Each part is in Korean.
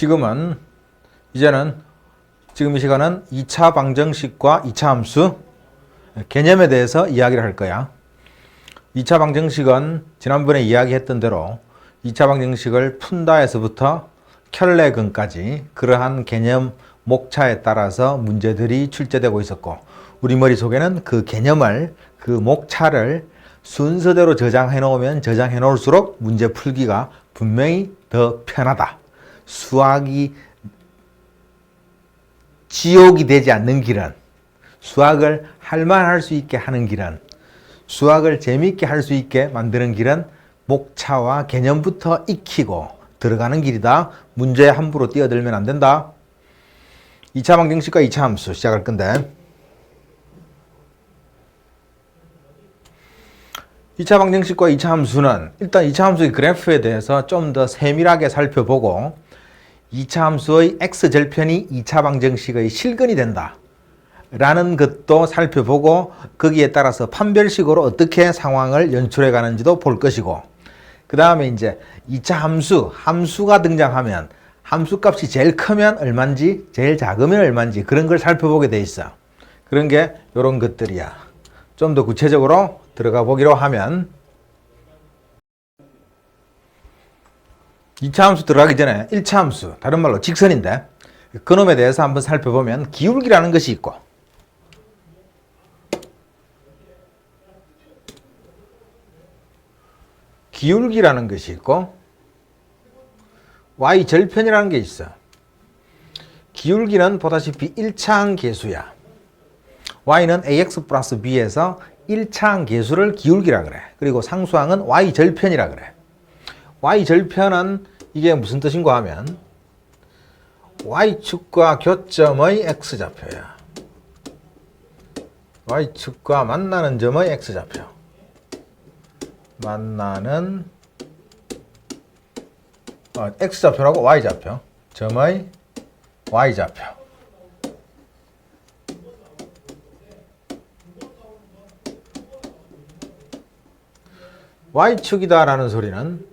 지금 이 시간은 2차 방정식과 2차 함수 개념에 대해서 이야기를 할 거야. 2차 방정식은 지난번에 이야기했던 대로 2차 방정식을 푼다에서부터 켤레근까지 그러한 개념 목차에 따라서 문제들이 출제되고 있었고, 우리 머릿속에는 그 개념을, 그 목차를 순서대로 저장해 놓으면 저장해 놓을수록 문제 풀기가 분명히 더 편하다. 수학이 지옥이 되지 않는 길은, 수학을 할만할 수 있게 하는 길은, 수학을 재미있게 할 수 있게 만드는 길은 목차와 개념부터 익히고 들어가는 길이다. 문제에 함부로 뛰어들면 안 된다. 2차 방정식과 2차 함수 시작할 건데, 2차 방정식과 2차 함수는 일단 2차 함수의 그래프에 대해서 좀 더 세밀하게 살펴보고, 2차 함수의 x절편이 2차 방정식의 실근이 된다 라는 것도 살펴보고, 거기에 따라서 판별식으로 어떻게 상황을 연출해 가는지도 볼 것이고, 그 다음에 이제 2차 함수가 등장하면 함수값이 제일 크면 얼마인지, 제일 작으면 얼마인지, 그런 걸 살펴보게 돼 있어. 그런 게 이런 것들이야. 좀 더 구체적으로 들어가 보기로 하면, 2차 함수 들어가기 전에 1차 함수, 다른 말로 직선인데, 그놈에 대해서 한번 살펴보면 기울기라는 것이 있고, y절편이라는 게 있어. 기울기는 보다시피 1차항 계수야. y는 ax 플러스 b에서 1차항 계수를 기울기라 그래. 그리고 상수항은 y절편이라 그래. y절편은 이게 무슨 뜻인가 하면 y축과 교점의 x좌표야. y축과 만나는 점의 x좌표. 만나는 x좌표라고 y좌표. 점의 y좌표. y축이다라는 소리는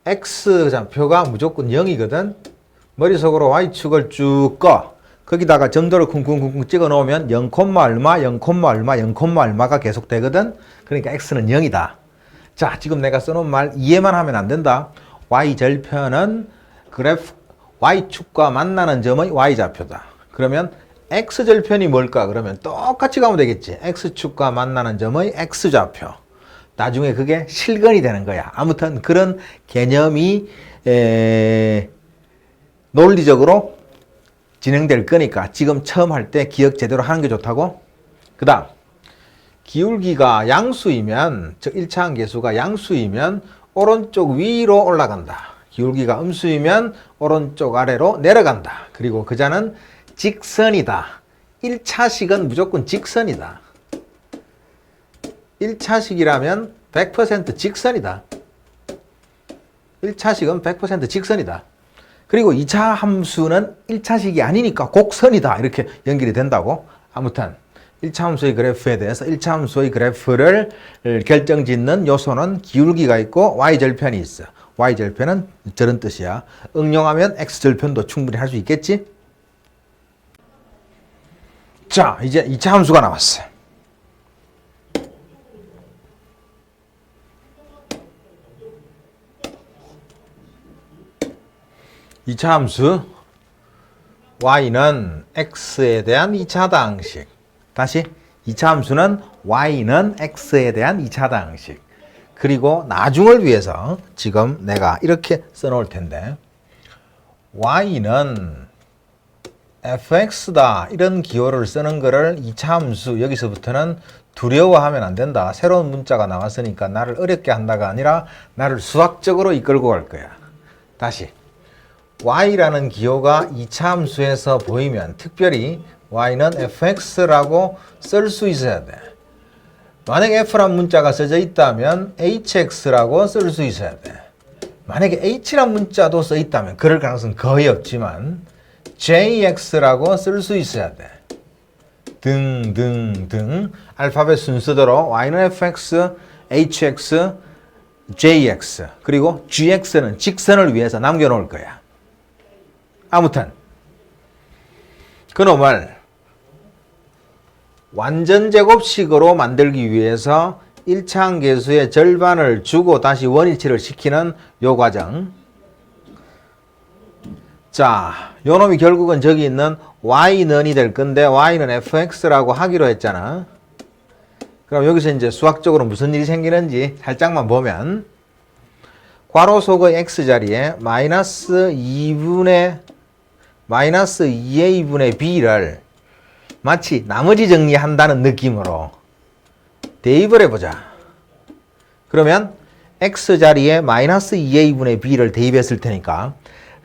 x좌표가 무조건 0이거든. 머릿속으로 y축을 쭉 꺼. 거기다가 점도를 쿵쿵쿵쿵 찍어 놓으면 0, 얼마, 0, 얼마, 0, 얼마가 계속 되거든. 그러니까 x는 0이다. 자, 지금 내가 써놓은 말 이해만 하면 안 된다. y절편은 그래프 y축과 만나는 점의 y좌표다. 그러면 x절편이 뭘까? 그러면 똑같이 가면 되겠지. x축과 만나는 점의 x좌표. 나중에 그게 실근이 되는 거야. 아무튼 그런 개념이 논리적으로 진행될 거니까 지금 처음 할 때 기억 제대로 하는 게 좋다고. 그 다음, 기울기가 양수이면, 즉 1차항 계수가 양수이면 오른쪽 위로 올라간다. 기울기가 음수이면 오른쪽 아래로 내려간다. 그리고 그자는 직선이다. 1차식은 무조건 직선이다. 1차식이라면 100% 직선이다. 1차식은 100% 직선이다. 그리고 2차 함수는 1차식이 아니니까 곡선이다. 이렇게 연결이 된다고. 아무튼 1차 함수의 그래프에 대해서 1차 함수의 그래프를 결정짓는 요소는 기울기가 있고 y절편이 있어. y절편은 저런 뜻이야. 응용하면 x절편도 충분히 할 수 있겠지? 자, 이제 2차 함수가 나왔어. 2차 함수 y는 x에 대한 2차 다항식. 다시 2차 함수는 y는 x에 대한 2차 다항식. 그리고 나중을 위해서 지금 내가 이렇게 써놓을 텐데, y는 fx다 이런 기호를 쓰는 거를 2차 함수, 여기서부터는 두려워하면 안 된다. 새로운 문자가 나왔으니까 나를 어렵게 한다가 아니라 나를 수학적으로 이끌고 갈 거야. 다시 y라는 기호가 2차 함수에서 보이면 특별히 y는 fx라고 쓸 수 있어야 돼. 만약에 f란 문자가 써져 있다면 hx라고 쓸 수 있어야 돼. 만약에 h란 문자도 써 있다면, 그럴 가능성은 거의 없지만 jx라고 쓸 수 있어야 돼. 등등등 알파벳 순서대로 y는 fx, hx, jx, 그리고 gx는 직선을 위해서 남겨놓을 거야. 아무튼 그놈을 완전 제곱식으로 만들기 위해서 1차 함계수의 절반을 주고 다시 원위치를 시키는 요 과정. 자, 요 놈이 결국은 저기 있는 y는이 될 건데 y는 fx라고 하기로 했잖아. 그럼 여기서 이제 수학적으로 무슨 일이 생기는지 살짝만 보면 괄호 속의 x자리에 마이너스 2a분의 b를 마치 나머지 정리한다는 느낌으로 대입을 해보자. 그러면 x자리에 마이너스 2a분의 b를 대입했을 테니까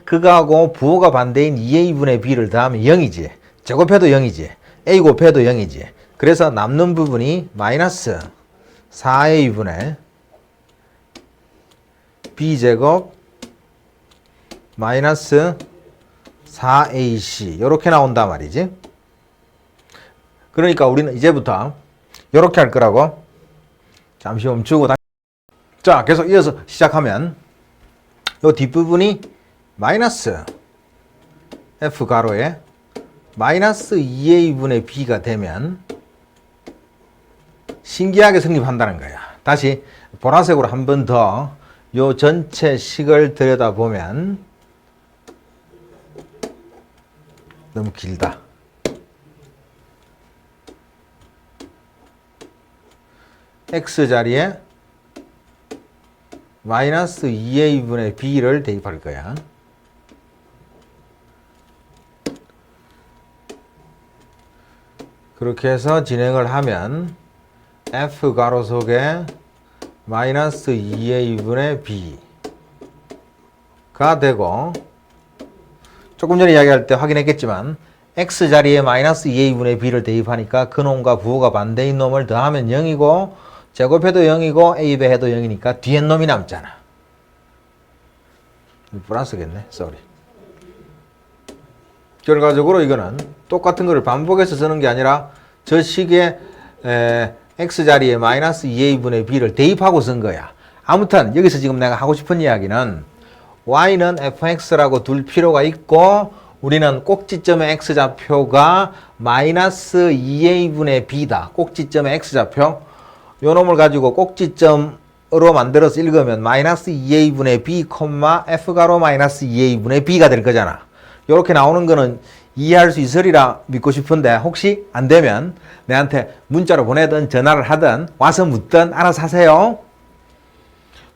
그거하고 부호가 반대인 2a분의 b를 더하면 0이지. 제곱해도 0이지. a 곱해도 0이지. 그래서 남는 부분이 마이너스 4a분의 b제곱 마이너스 4ac 이렇게 나온단 말이지. 그러니까 우리는 이제부터 이렇게 할 거라고. 잠시 멈추고 다시. 자, 계속 이어서 시작하면 이 뒷부분이 마이너스 f 가로에 마이너스 2a분의 b가 되면 신기하게 성립한다는 거야. 다시 보라색으로 한 번 더 요 전체 식을 들여다보면 너무 길다. x자리에 마이너스 2a분의 b를 대입할 거야. 그렇게 해서 진행을 하면 f 가로 속에 마이너스 2a분의 b가 되고, 조금 전에 이야기할 때 확인했겠지만 x자리에 마이너스 2a분의 b를 대입하니까 그 놈과 부호가 반대인 놈을 더하면 0이고 제곱해도 0이고 a배 해도 0이니까 뒤에 놈이 남잖아. 플러스겠네. 쏘리. 결과적으로 이거는 똑같은 거를 반복해서 쓰는 게 아니라 저 식의 x자리에 마이너스 2a분의 b를 대입하고 쓴 거야. 아무튼 여기서 지금 내가 하고 싶은 이야기는 y는 fx라고 둘 필요가 있고 우리는 꼭지점의 x좌표가 마이너스 2a분의 b다. 꼭지점의 x좌표. 요 놈을 가지고 꼭지점으로 만들어서 읽으면 마이너스 2a분의 b, f가로 마이너스 2a분의 b가 될 거잖아. 요렇게 나오는 거는 이해할 수 있으리라 믿고 싶은데 혹시 안 되면 내한테 문자로 보내든 전화를 하든 와서 묻든 알아서 하세요.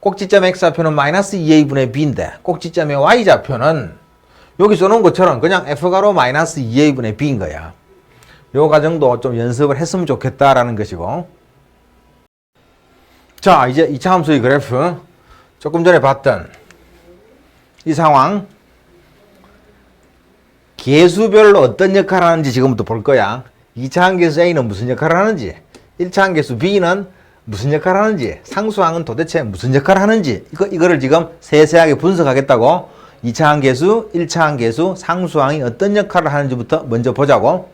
꼭지점의 x좌표는 마이너스 2a분의 b인데 꼭지점의 y좌표는 여기 써놓은 것처럼 그냥 f가로 마이너스 2a분의 b인 거야. 요 과정도 좀 연습을 했으면 좋겠다라는 것이고. 자, 이제 2차 함수의 그래프. 조금 전에 봤던 이 상황. 계수별로 어떤 역할을 하는지 지금부터 볼 거야. 2차 함계수 A는 무슨 역할을 하는지, 1차 함계수 B는 무슨 역할을 하는지, 상수항은 도대체 무슨 역할을 하는지, 이거를 지금 세세하게 분석하겠다고. 2차 함계수, 1차 함계수, 상수항이 어떤 역할을 하는지부터 먼저 보자고.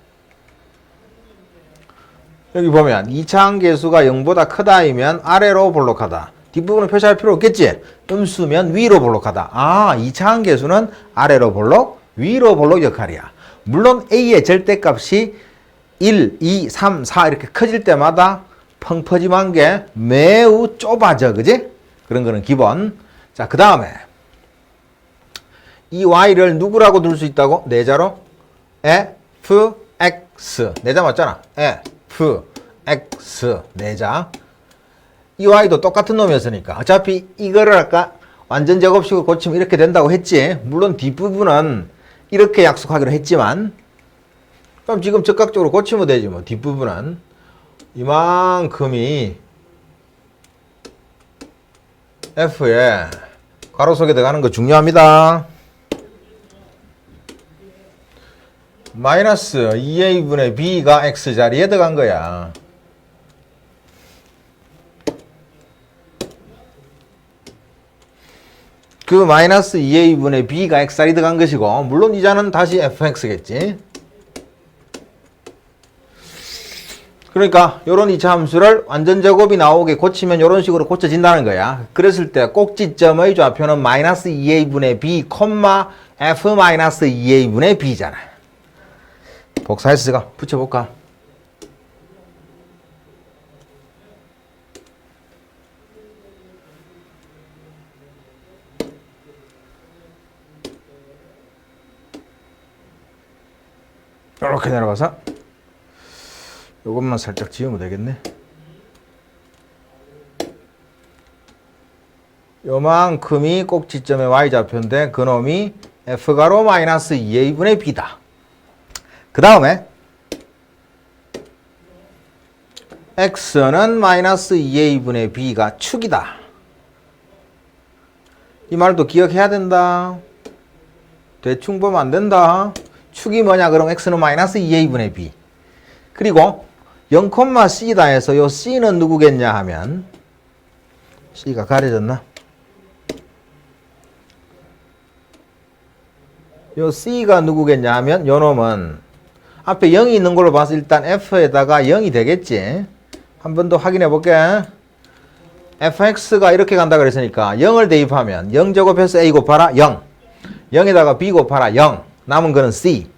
여기 보면 2차 함계수가 0보다 크다이면 아래로 볼록하다. 뒷부분은 표시할 필요 없겠지? 음수면 위로 볼록하다. 아, 2차 함계수는 아래로 볼록, 위로 볼록 역할이야. 물론 A의 절대값이 1, 2, 3, 4 이렇게 커질 때마다 펑퍼짐한 게 매우 좁아져. 그지? 그런 거는 기본. 자, 그 다음에 이 y를 누구라고 둘 수 있다고? 내자로? fx. 내자 맞잖아. fx. 내자. 이 y도 똑같은 놈이었으니까 어차피 이거를 아까 완전 제곱식으로 고치면 이렇게 된다고 했지. 물론 뒷부분은 이렇게 약속하기로 했지만 그럼 지금 즉각적으로 고치면 되지 뭐. 뒷부분은 이만큼이 f에 가로 속에 들어가는 거 중요합니다. 마이너스 2a분의 b가 x자리에 들어간 거야. 그 마이너스 2a분의 b가 x자리에 들어간 것이고, 물론 이자는 다시 fx겠지. 그러니까 요런 2차 함수를 완전 제곱이 나오게 고치면 요런 식으로 고쳐진다는 거야. 그랬을 때 꼭지점의 좌표는 마이너스 2a분의 b, F-2A분의 B잖아. 복사해서 붙여볼까? 이렇게 내려가서 이것만 살짝 지우면 되겠네. 요만큼이 꼭지점의 y좌표인데 그놈이 f가로 마이너스 2a분의 b다. 그 다음에 x는 마이너스 2a분의 b가 축이다. 이 말도 기억해야 된다. 대충 보면 안 된다. 축이 뭐냐? 그럼 x는 마이너스 2a분의 b. 그리고 0,c다 해서 요 c는 누구겠냐 하면 c가 가려졌나? 요 c가 누구겠냐 하면 요 놈은 앞에 0이 있는 걸로 봐서 일단 f에다가 0이 되겠지. 한 번 더 확인해 볼게. fx가 이렇게 간다 그랬으니까 0을 대입하면 0제곱해서 a 곱하라 0. 0에다가 b 곱하라 0. 남은 거는 c.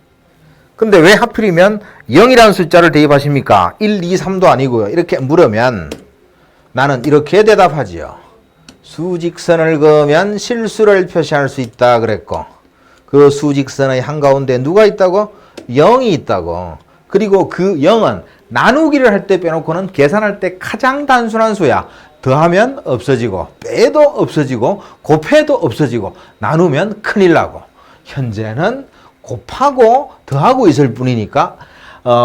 근데 왜 하필이면 0이라는 숫자를 대입하십니까? 1, 2, 3도 아니고요. 이렇게 물으면 나는 이렇게 대답하지요. 수직선을 그으면 실수를 표시할 수 있다 그랬고 그 수직선의 한가운데 누가 있다고? 0이 있다고. 그리고 그 0은 나누기를 할 때 빼놓고는 계산할 때 가장 단순한 수야. 더하면 없어지고 빼도 없어지고 곱해도 없어지고 나누면 큰일 나고 현재는 곱하고 더하고 있을 뿐이니까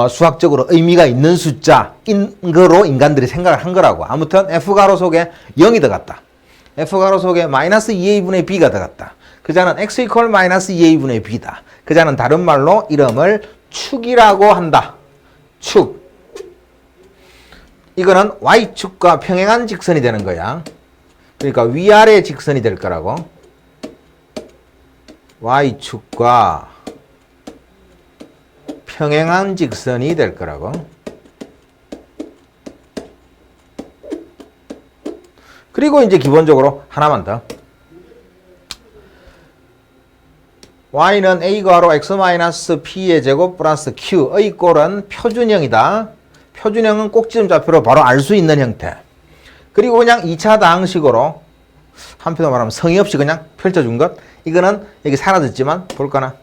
수학적으로 의미가 있는 숫자인 거로 인간들이 생각을 한 거라고. 아무튼 F가로 속에 0이 들어갔다. F가로 속에 마이너스 2a분의 b가 들어갔다. 그자는 x 이퀄 마이너스 2a분의 b다. 그자는 다른 말로 이름을 축이라고 한다. 축. 이거는 y축과 평행한 직선이 되는 거야. 그러니까 위아래 직선이 될 거라고. y축과 평행한 직선이 될 거라고. 그리고 이제 기본적으로 하나만 더. y는 a가로 x-p의 제곱 플러스 q의 꼴은 표준형이다. 표준형은 꼭지점 좌표로 바로 알 수 있는 형태. 그리고 그냥 2차 다항식으로 한편으로 말하면 성의 없이 그냥 펼쳐준 것. 이거는 여기 사라졌지만 볼까나?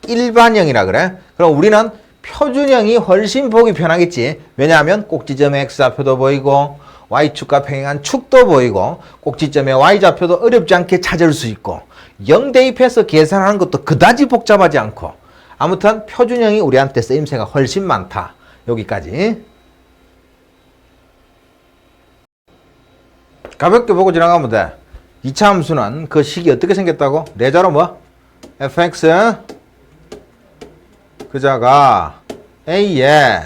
일반형이라 그래. 그럼 우리는 표준형이 훨씬 보기 편하겠지. 왜냐하면 꼭지점의 x좌표도 보이고 y축과 평행한 축도 보이고 꼭지점의 y좌표도 어렵지 않게 찾을 수 있고 0 대입해서 계산하는 것도 그다지 복잡하지 않고 아무튼 표준형이 우리한테 쓰임새가 훨씬 많다. 여기까지. 가볍게 보고 지나가면 돼. 2차 함수는 그 식이 어떻게 생겼다고? 내자로 뭐? fx 그자가 a에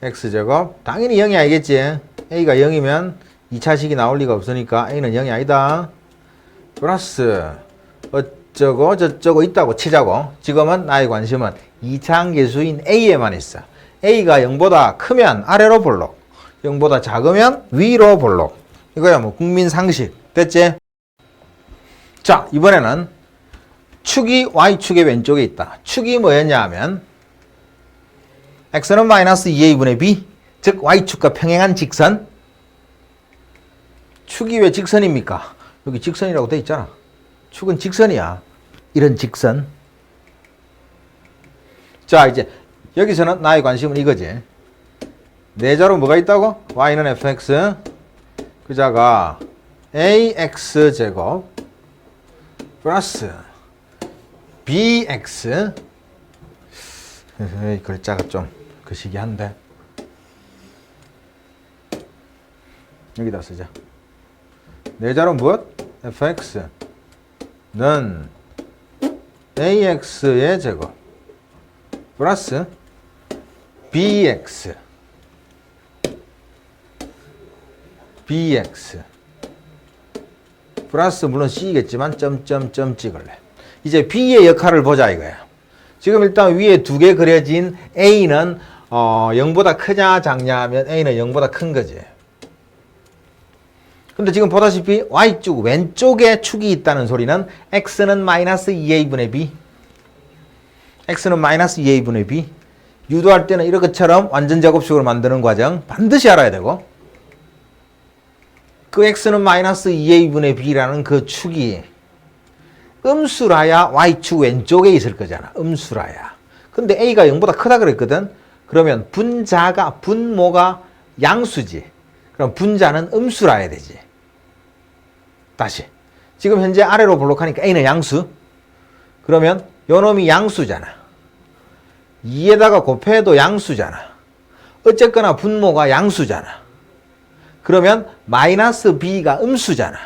x제곱 당연히 0이 아니겠지. a가 0이면 2차 식이 나올 리가 없으니까 a는 0이 아니다. 플러스 어쩌고 저쩌고 있다고 치자고. 지금은 나의 관심은 2차 함계수인 a에만 있어. a가 0보다 크면 아래로 볼록 0보다 작으면 위로 볼록. 이거야 뭐 국민 상식. 됐지? 자, 이번에는 축이 y축의 왼쪽에 있다. 축이 뭐였냐 하면 x는 마이너스 2a분의 b, 즉 y축과 평행한 직선. 축이 왜 직선입니까? 여기 직선이라고 돼 있잖아. 축은 직선이야. 이런 직선. 자, 이제 여기서는 나의 관심은 이거지. 내자로 뭐가 있다고? y는 fx 그자가 ax제곱 플러스 bx 글자가 좀 거시기한데 여기다 쓰자. 내자로 무엇? fx는 ax의 제곱 플러스 bx 플러스 물론 c겠지만 점점점 찍을래. 이제 b의 역할을 보자 이거야. 지금 일단 위에 두 개 그려진 a는 0보다 크냐 작냐 하면 a는 0보다 큰 거지. 근데 지금 보다시피 y축 왼쪽에 축이 있다는 소리는 x는 마이너스 2a분의 b, x는 마이너스 2a분의 b. 유도할 때는 이렇게처럼 완전 제곱식으로 만드는 과정 반드시 알아야 되고, 그 x는 마이너스 2a분의 b라는 그 축이 음수라야 y축 왼쪽에 있을 거잖아. 음수라야. 근데 a가 0보다 크다 그랬거든. 그러면 분모가 양수지. 그럼 분자는 음수라야 되지. 다시. 지금 현재 아래로 볼록하니까 a는 양수. 그러면 요 놈이 양수잖아. 2에다가 곱해도 양수잖아. 어쨌거나 분모가 양수잖아. 그러면 마이너스 b가 음수잖아.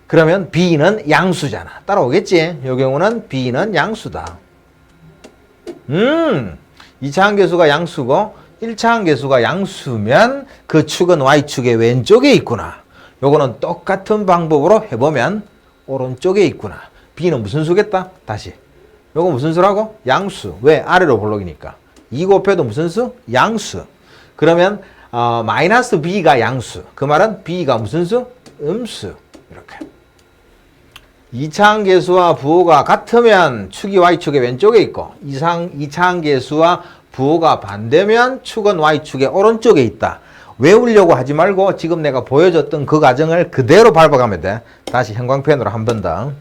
그러면 b는 양수잖아. 따라오겠지? 이 경우는 b는 양수다. 2차 함계수가 양수고 1차 함계수가 양수면 그 축은 y축의 왼쪽에 있구나. 요거는 똑같은 방법으로 해보면 오른쪽에 있구나. b는 무슨 수겠다? 다시. 요거 무슨 수라고? 양수. 왜? 아래로 볼록이니까. 2 곱해도 무슨 수? 양수. 그러면 마이너스 b가 양수. 그 말은 b가 무슨 수? 음수. 이렇게. 2차 함계수와 부호가 같으면 축이 y축의 왼쪽에 있고 2차 함계수와 부호가 반대면 축은 y축의 오른쪽에 있다. 외우려고 하지 말고 지금 내가 보여줬던 그 과정을 그대로 밟아가면 돼. 다시 형광펜으로 한 번 더.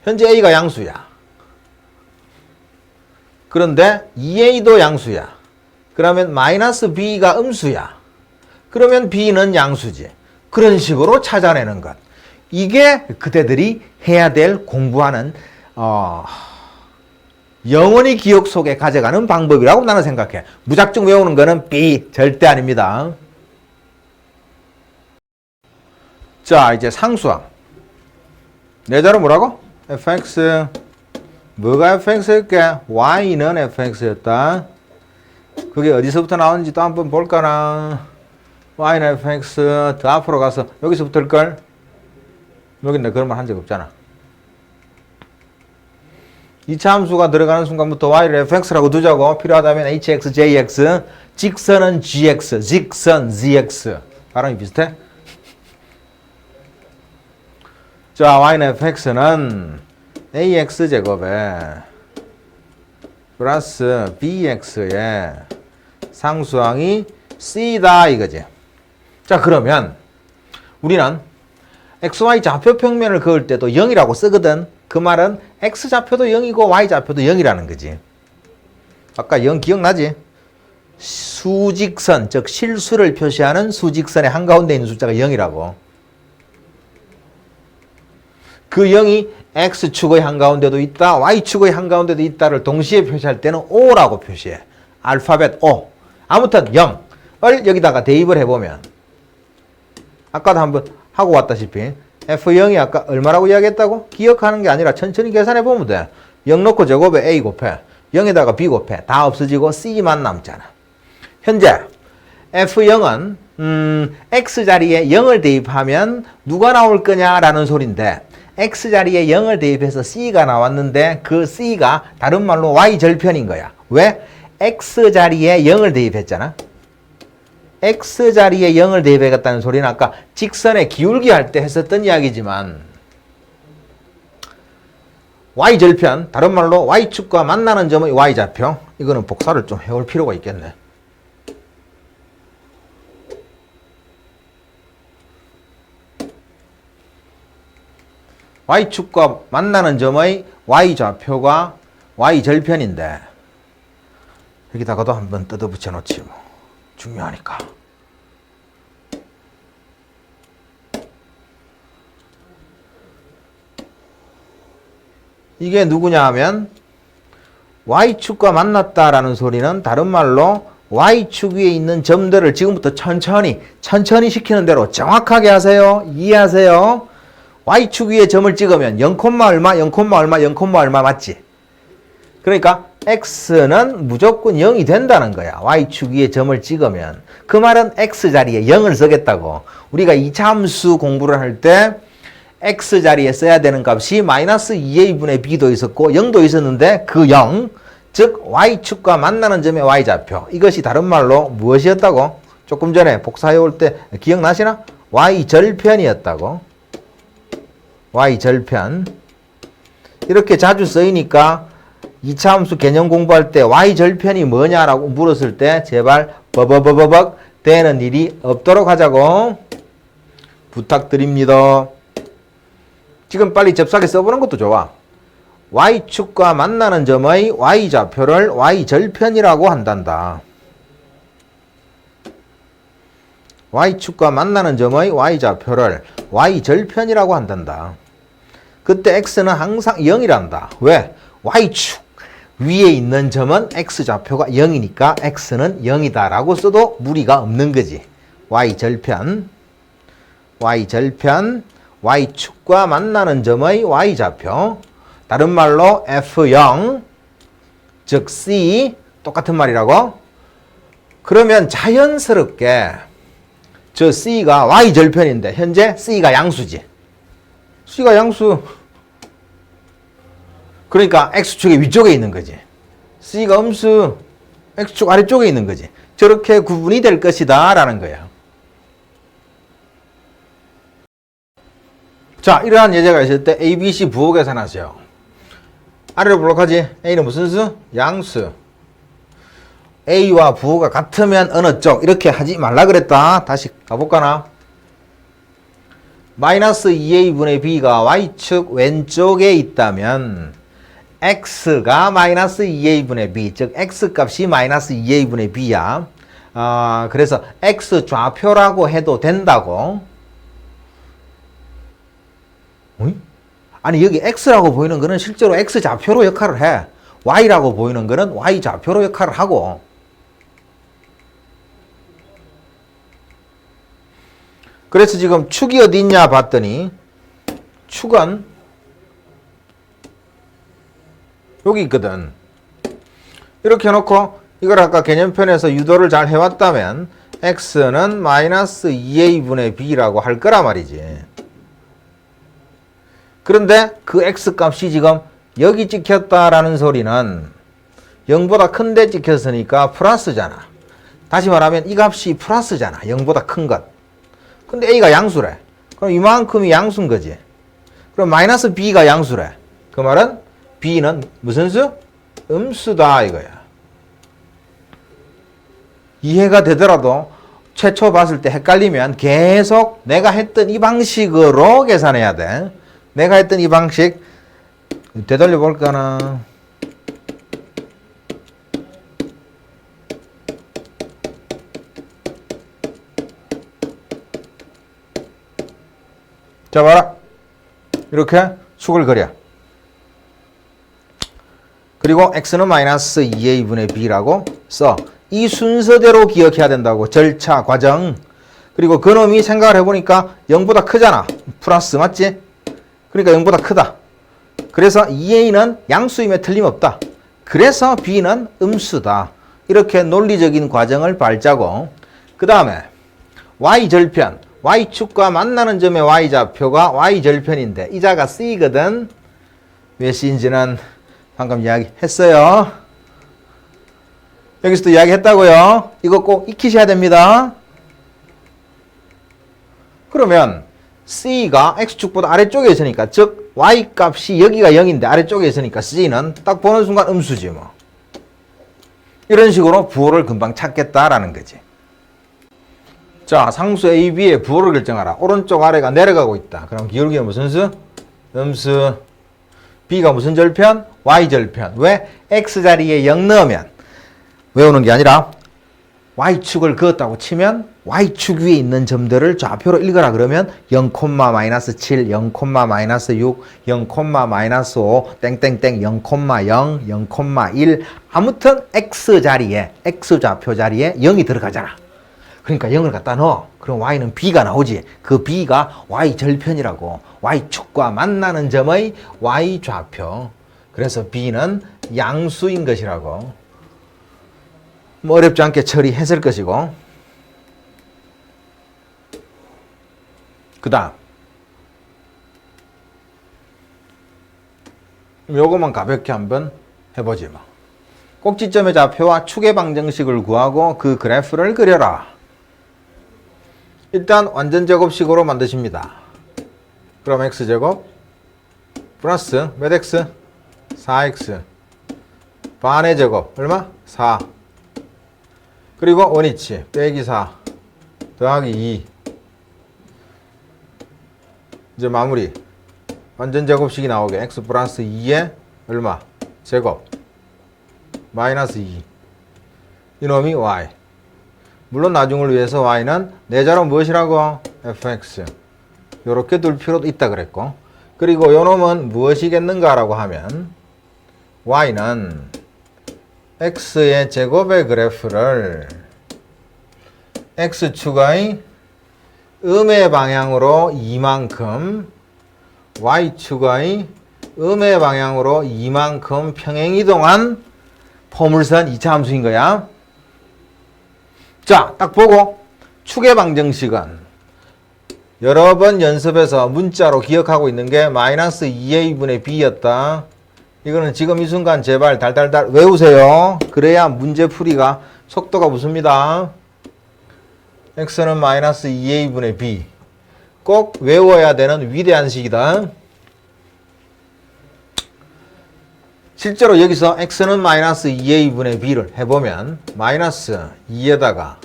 현재 a가 양수야. 그런데 2a도 양수야. 그러면 마이너스 b가 음수야. 그러면 b는 양수지. 그런 식으로 찾아내는 것. 이게 그대들이 해야 될 공부하는 영원히 기억 속에 가져가는 방법이라고 나는 생각해. 무작정 외우는 거는 b 절대 아닙니다. 자, 이제 상수항. 내자로 뭐라고? fx. 뭐가 fx일게? y는 fx였다. 그게 어디서부터 나오는지 또 한번 볼까나. y는 fx. 더 앞으로 가서 여기서부터일걸? 여긴 내 그런 말 한 적 없잖아. 2차 함수가 들어가는 순간부터 y를 fx라고 두자고. 필요하다면 hx, jx. 직선은 gx, 직선 zx. 발음이 비슷해? 자, y는 fx는 ax제곱에 플러스 bx의 상수항이 c다 이거지. 자, 그러면 우리는 xy 좌표 평면을 그을 때도 0이라고 쓰거든. 그 말은 x좌표도 0이고 y좌표도 0이라는 거지. 아까 0 기억나지? 수직선, 즉 실수를 표시하는 수직선의 한가운데 있는 숫자가 0이라고. 그 0이 x축의 한가운데도 있다, y축의 한가운데도 있다를 동시에 표시할 때는 O라고 표시해. 알파벳 O. 아무튼 0을 여기다가 대입을 해보면 아까도 한번 하고 왔다시피 F0이 아까 얼마라고 이야기했다고? 기억하는 게 아니라 천천히 계산해보면 돼. 0 넣고 제곱에 A 곱해. 0에다가 B 곱해. 다 없어지고 C만 남잖아. 현재 F0은 X자리에 0을 대입하면 누가 나올 거냐라는 소린데 X자리에 0을 대입해서 C가 나왔는데 그 C가 다른 말로 Y절편인 거야. 왜? X자리에 0을 대입했잖아. X자리에 0을 대입해갔다는 소리는 아까 직선의 기울기 할 때 했었던 이야기지만 Y절편, 다른 말로 Y축과 만나는 점의 Y좌표. 이거는 복사를 좀 해올 필요가 있겠네. Y축과 만나는 점의 Y좌표가 Y절편인데 여기다가도 한번 뜯어붙여 놓지 뭐. 중요하니까. 이게 누구냐 하면 Y축과 만났다라는 소리는 다른 말로 Y축 위에 있는 점들을 지금부터 천천히 시키는 대로 정확하게 하세요. 이해하세요. Y축 위에 점을 찍으면 0, 얼마, 0, 얼마, 0, 얼마 맞지? 그러니까 X는 무조건 0이 된다는 거야. Y축 위에 점을 찍으면. 그 말은 X자리에 0을 쓰겠다고. 우리가 2차 함수 공부를 할 때 X자리에 써야 되는 값이 마이너스 2a분의 b도 있었고 0도 있었는데 그 0, 즉 y축과 만나는 점의 y좌표. 이것이 다른 말로 무엇이었다고? 조금 전에 복사해 올 때 기억나시나? y절편이었다고. y절편. 이렇게 자주 쓰이니까 2차 함수 개념 공부할 때 y절편이 뭐냐라고 물었을 때 제발 버버버버벅 되는 일이 없도록 하자고 부탁드립니다. 지금 빨리 잽싸게 써보는 것도 좋아. y축과 만나는 점의 y좌표를 y절편이라고 한단다. y축과 만나는 점의 y좌표를 y절편이라고 한단다. 그때 x는 항상 0이란다. 왜? y축 위에 있는 점은 x좌표가 0이니까 x는 0이다 라고 써도 무리가 없는 거지. y절편, y절편, y축과 만나는 점의 y좌표. 다른 말로 f0, 즉 c, 똑같은 말이라고. 그러면 자연스럽게 저 c가 y절편인데 현재 c가 양수지. c가 양수. 그러니까 x축의 위쪽에 있는 거지. c가 음수, x축 아래쪽에 있는 거지. 저렇게 구분이 될 것이다 라는 거예요. 자, 이러한 예제가 있을 때 A, B, C 부호 계산하세요. 아래로 블록하지. A는 무슨 수? 양수. A와 부호가 같으면 어느 쪽? 이렇게 하지 말라 그랬다. 다시 가볼까나. 마이너스 2A분의 B가 Y축 왼쪽에 있다면 X가 마이너스 2A분의 B, 즉 X값이 마이너스 2A분의 B야. 그래서 X좌표라고 해도 된다고. 아니 여기 X라고 보이는 거는 실제로 X좌표로 역할을 해. Y라고 보이는 거는 Y좌표로 역할을 하고. 그래서 지금 축이 어디 있냐 봤더니 축은 여기 있거든. 이렇게 해놓고 이걸 아까 개념편에서 유도를 잘 해왔다면 X는 마이너스 2A분의 B라고 할 거란 말이지. 그런데 그 X값이 지금 여기 찍혔다라는 소리는 0보다 큰데 찍혔으니까 플러스잖아. 다시 말하면 이 값이 플러스잖아. 0보다 큰 것. 근데 A가 양수래. 그럼 이만큼이 양수인 거지. 그럼 마이너스 B가 양수래. 그 말은 B는 무슨 수? 음수다 이거야. 이해가 되더라도 최초 봤을 때 헷갈리면 계속 내가 했던 이 방식으로 계산해야 돼. 내가 했던 이 방식 되돌려 볼까나. 자 봐라. 이렇게 축을 그려. 그리고 x는 마이너스 2a분의 b라고 써. 이 순서대로 기억해야 된다고. 절차, 과정. 그리고 그놈이 생각을 해보니까 0보다 크잖아. 플러스 맞지? 그러니까 0보다 크다. 그래서 2a는 양수임에 틀림없다. 그래서 b는 음수다. 이렇게 논리적인 과정을 밟자고. 그 다음에 y절편. y축과 만나는 점의 y좌표가 y절편인데 이 자가 c거든. 왜 c인지는 방금 이야기했어요. 여기서도 이야기했다고요. 이거 꼭 익히셔야 됩니다. 그러면 c가 x축보다 아래쪽에 있으니까 즉 y값이 여기가 0인데 아래쪽에 있으니까 c는 딱 보는 순간 음수지 뭐. 이런 식으로 부호를 금방 찾겠다라는 거지. 자, 상수 A, B의 부호를 결정하라. 오른쪽 아래가 내려가고 있다. 그럼 기울기는 무슨 수? 음수. B가 무슨 절편? Y절편. 왜? X자리에 0 넣으면 외우는 게 아니라 Y축을 그었다고 치면 Y축 위에 있는 점들을 좌표로 읽어라 그러면 0, -7, 0, -6, 0, -5, 땡땡땡 0, 0, 0, 1 아무튼 X자리에, X좌표 자리에 0이 들어가잖아. 그러니까 0을 갖다 넣어. 그럼 Y는 B가 나오지. 그 B가 Y절편이라고. Y축과 만나는 점의 Y좌표. 그래서 B는 양수인 것이라고. 뭐 어렵지 않게 처리했을 것이고. 그 다음 요것만 가볍게 한번 해보지 뭐. 꼭지점의 좌표와 축의 방정식을 구하고 그 그래프를 그려라. 일단 완전 제곱식으로 만드십니다. 그럼 x제곱 플러스 몇 x? 4x 반의 제곱 얼마? 4 그리고 원위치 빼기 4 더하기 2 이제 마무리 완전 제곱식이 나오게 x 플러스 2에 얼마? 제곱 마이너스 2 이놈이 y 물론 나중을 위해서 y는 내 자로 무엇이라고? fx 요렇게 둘 필요도 있다 그랬고 그리고 요놈은 무엇이겠는가 라고 하면 y는 x의 제곱의 그래프를 x축의 음의 방향으로 이만큼 y축의 음의 방향으로 이만큼 평행이동한 포물선 2차 함수인 거야. 자, 딱 보고 축의 방정식은 여러 번 연습해서 문자로 기억하고 있는 게 마이너스 2a분의 b였다. 이거는 지금 이 순간 제발 달달달 외우세요. 그래야 문제 풀이가 속도가 붙습니다. x는 마이너스 2a분의 b. 꼭 외워야 되는 위대한 식이다. 실제로 여기서 x는 마이너스 2a분의 b를 해보면 마이너스 2에다가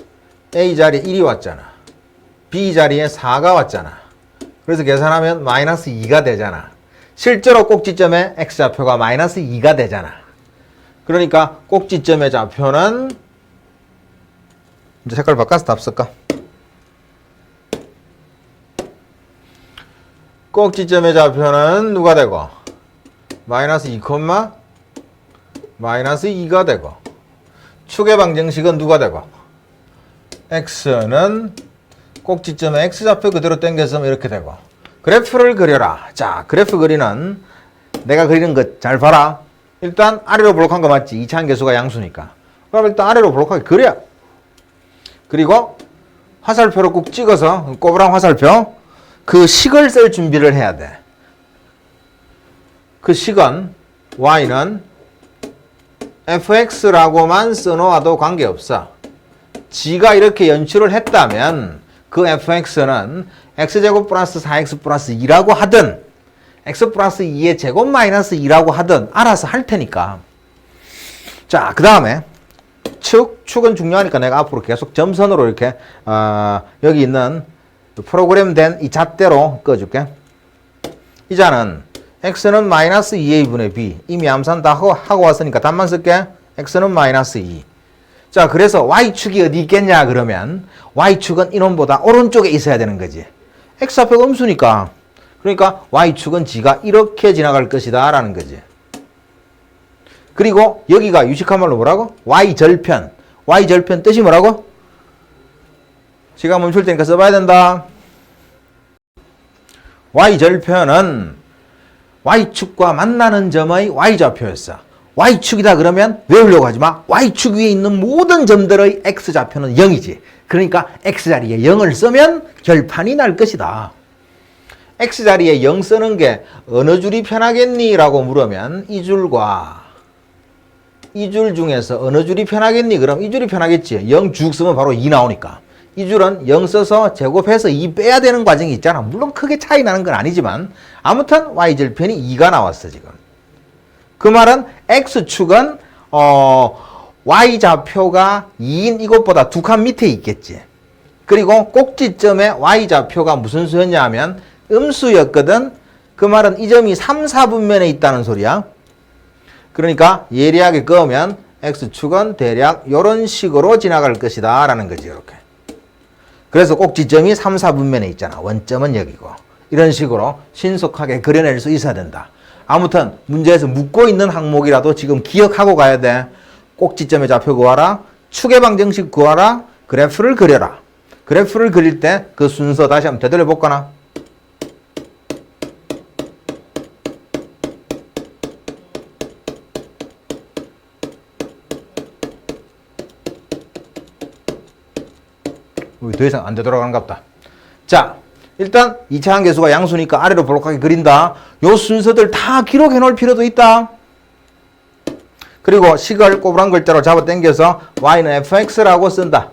a 자리에 1이 왔잖아. b 자리에 4가 왔잖아. 그래서 계산하면 마이너스 2가 되잖아. 실제로 꼭지점의 x좌표가 마이너스 2가 되잖아. 그러니까 꼭지점의 좌표는 이제 색깔 바꿔서 답 쓸까? 꼭지점의 좌표는 누가 되고 마이너스 2, 마이너스 2가 되고 축의 방정식은 누가 되고 x는 꼭지점의 x좌표 그대로 당겼으면 이렇게 되고 그래프를 그려라. 자, 그래프 그리는 내가 그리는 것 잘 봐라. 일단 아래로 블록한 거 맞지? 2차 함계수가 양수니까. 그럼 일단 아래로 블록하게 그려. 그리고 화살표로 꾹 찍어서 꼬부랑 화살표 그 식을 쓸 준비를 해야 돼. 그 식은 y는 fx라고만 써놓아도 관계없어. 지가 이렇게 연출을 했다면 그 fx는 x제곱 플러스 4x 플러스 2라고 하든 x 플러스 2의 제곱 마이너스 2라고 하든 알아서 할 테니까. 자, 그 다음에 축은 중요하니까 내가 앞으로 계속 점선으로 이렇게 여기 있는 프로그램된 이 잣대로 꺼줄게. 이 자는 x는 마이너스 2a분의 b 이미 암산 다 하고 왔으니까 답만 쓸게. x는 마이너스 2. 자, 그래서 y축이 어디 있겠냐 그러면 y축은 이놈보다 오른쪽에 있어야 되는 거지. x좌표가 음수니까. 그러니까 y축은 지가 이렇게 지나갈 것이다 라는 거지. 그리고 여기가 유식한 말로 뭐라고? y절편. y절편 뜻이 뭐라고? 시간 멈출 테니까 써봐야 된다. y절편은 y축과 만나는 점의 y좌표였어. y축이다 그러면 외우려고 하지 마. y축 위에 있는 모든 점들의 x좌표는 0이지. 그러니까 x자리에 0을 쓰면 결판이 날 것이다. x자리에 0 쓰는 게 어느 줄이 편하겠니? 라고 물으면 이 줄과 이 줄 중에서 어느 줄이 편하겠니? 그럼 이 줄이 편하겠지. 0 쭉 쓰면 바로 2 나오니까. 이 줄은 0 써서 제곱해서 2 빼야 되는 과정이 있잖아. 물론 크게 차이 나는 건 아니지만 아무튼 y절편이 2가 나왔어 지금. 그 말은 x축은 y좌표가 2인 이것보다 2칸 밑에 있겠지. 그리고 꼭지점의 y좌표가 무슨 수였냐 하면 음수였거든. 그 말은 이 점이 3, 4분면에 있다는 소리야. 그러니까 예리하게 그으면 x축은 대략 이런 식으로 지나갈 것이다 라는 거지. 이렇게. 그래서 꼭지점이 3, 4분면에 있잖아. 원점은 여기고. 이런 식으로 신속하게 그려낼 수 있어야 된다. 아무튼 문제에서 묻고 있는 항목이라도 지금 기억하고 가야 돼. 꼭지점의 좌표 구하라. 축의 방정식 구하라. 그래프를 그려라. 그래프를 그릴 때 그 순서 다시 한번 되돌려 볼까나? 더 이상 안 되돌아가는갑다. 자, 일단 2차 함계수가 양수니까 아래로 볼록하게 그린다. 요 순서들 다 기록해 놓을 필요도 있다. 그리고 식을 꼬부랑 글자로 잡아 당겨서 y는 fx라고 쓴다.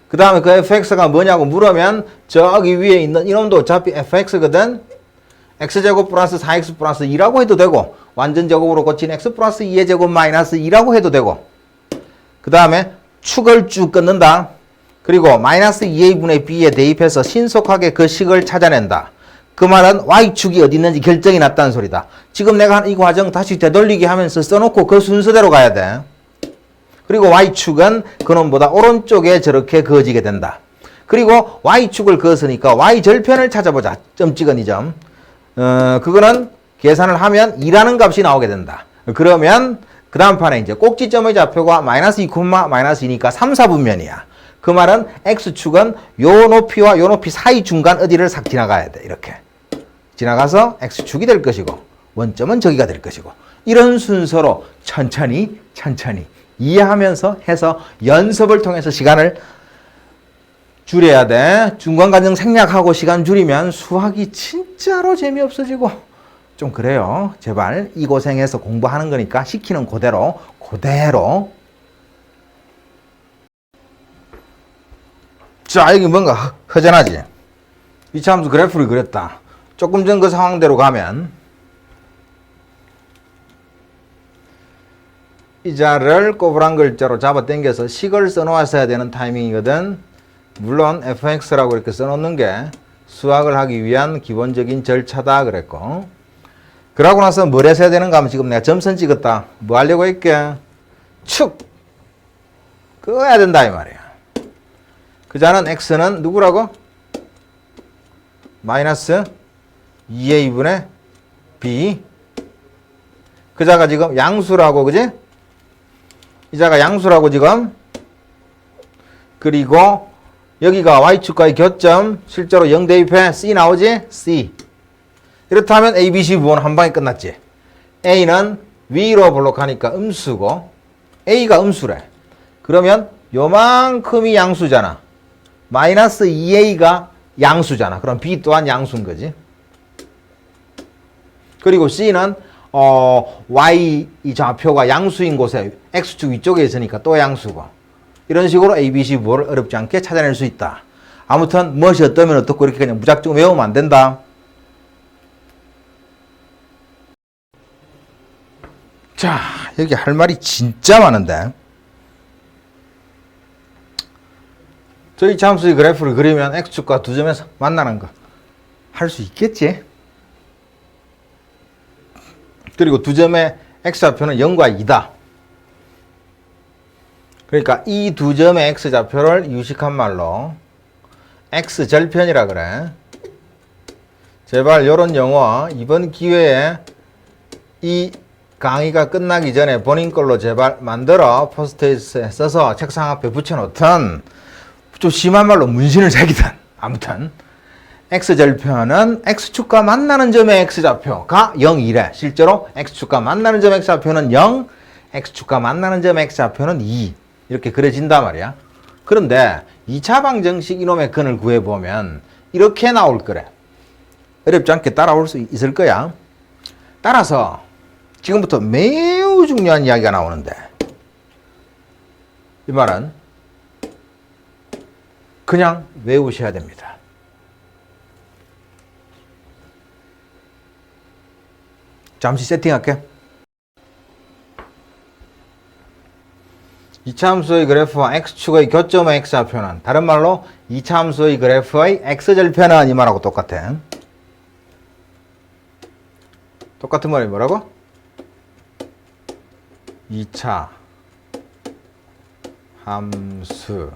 그 다음에 그 fx가 뭐냐고 물으면 저기 위에 있는 이놈도 어차피 fx거든. x제곱 플러스 4x 플러스 2라고 해도 되고 완전 제곱으로 고친 x 플러스 2의 제곱 마이너스 2라고 해도 되고 그 다음에 축을 쭉 끊는다. 그리고 마이너스 2a분의 b에 대입해서 신속하게 그 식을 찾아낸다. 그 말은 y축이 어디 있는지 결정이 났다는 소리다. 지금 내가 한 이 과정 다시 되돌리기 하면서 써놓고 그 순서대로 가야 돼. 그리고 y축은 그놈보다 오른쪽에 저렇게 그어지게 된다. 그리고 y축을 그었으니까 y절편을 찾아보자. 점 찍은 이 점. 그거는 계산을 하면 2라는 값이 나오게 된다. 그러면 그 다음 판에 이제 꼭지점의 좌표가 마이너스 2, 마이너스 2니까 3, 4분면이야. 그 말은 x축은 요 높이와 요 높이 사이 중간 어디를 싹 지나가야 돼. 이렇게. 지나가서 x축이 될 것이고 원점은 저기가 될 것이고 이런 순서로 천천히 이해하면서 해서 연습을 통해서 시간을 줄여야 돼. 중간과정 생략하고 시간 줄이면 수학이 진짜로 재미없어지고 좀 그래요. 제발 이 고생해서 공부하는 거니까 시키는 그대로 자, 여기 뭔가 허전하지? 이차함수 그래프를 그렸다. 조금 전 그 상황대로 가면 이 자를 꼬부랑 글자로 잡아 당겨서 식을 써놓았어야 되는 타이밍이거든. 물론 fx라고 이렇게 써놓는 게 수학을 하기 위한 기본적인 절차다 그랬고 그러고 나서 뭘 해서야 되는가 하면 지금 내가 점선 찍었다. 뭐 하려고 했게? 축! 그어야 된다 이 말이야. 그 자는 x는 누구라고? 마이너스 2a분의 b. 그 자가 지금 양수라고 그지? 이 자가 양수라고 지금. 그리고 여기가 y축과의 교점 실제로 0 대입해 c 나오지? c. 이렇다면 a, b, c 부호는 한 방에 끝났지. a는 위로 볼록하니까 음수고 a가 음수래. 그러면 요만큼이 양수잖아. 마이너스 2a가 양수잖아. 그럼 b 또한 양수인 거지. 그리고 c는 y 이 좌표가 양수인 곳에 x축 위쪽에 있으니까 또 양수고 이런 식으로 a, b, c 부호를 어렵지 않게 찾아낼 수 있다. 아무튼 무엇이 어떠면 어떻고 이렇게 그냥 무작정 외우면 안 된다. 자, 여기 할 말이 진짜 많은데 저희 참수의 그래프를 그리면 x축과 두 점에서 만나는 거 할 수 있겠지? 그리고 두 점의 x좌표는 0과 2다. 그러니까 이 두 점의 x좌표를 유식한 말로 x절편이라 그래. 제발 요런 영어 이번 기회에 이 강의가 끝나기 전에 본인 걸로 제발 만들어 포스트잇에 써서 책상 앞에 붙여놓든 좀 심한 말로 문신을 새기든 아무튼 x절편은 x축과 만나는 점의 x좌표가 0이래. 실제로 x축과 만나는 점 x좌표는 0, x축과 만나는 점 x좌표는 2 이렇게 그려진단 말이야. 그런데 2차 방정식 이놈의 근을 구해보면 이렇게 나올 거래. 어렵지 않게 따라올 수 있을 거야. 따라서 지금부터 매우 중요한 이야기가 나오는데 이 말은 그냥 외우셔야 됩니다. 잠시 세팅할게. 이차함수의 그래프와 x축의 교점의 x좌표는 다른 말로 이차함수의 그래프의 x절편은 이 말하고 똑같아. 똑같은 말이 뭐라고? 2차 함수의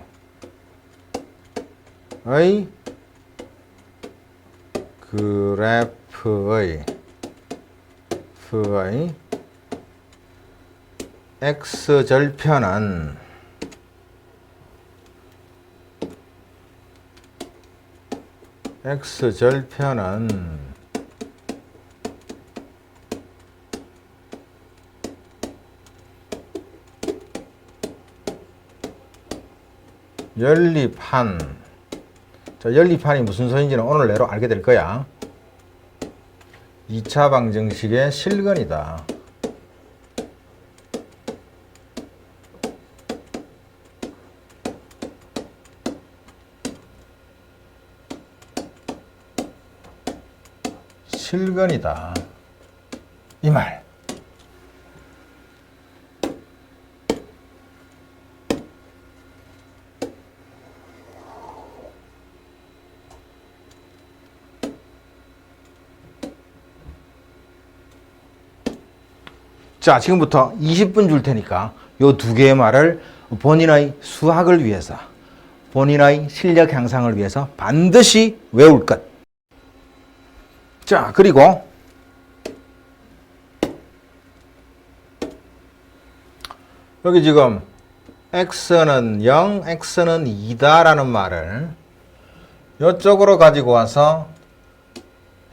그래프의 x절편은 연립한 자, 연립한이 무슨 소리인지는 오늘 내로 알게 될 거야. 2차 방정식의 실근이다. 실근이다. 이 말. 자, 지금부터 20분 줄 테니까 요 두 개의 말을 본인의 수학을 위해서, 본인의 실력 향상을 위해서 반드시 외울 것. 자, 그리고 여기 지금 x는 0, x는 2다 라는 말을 이쪽으로 가지고 와서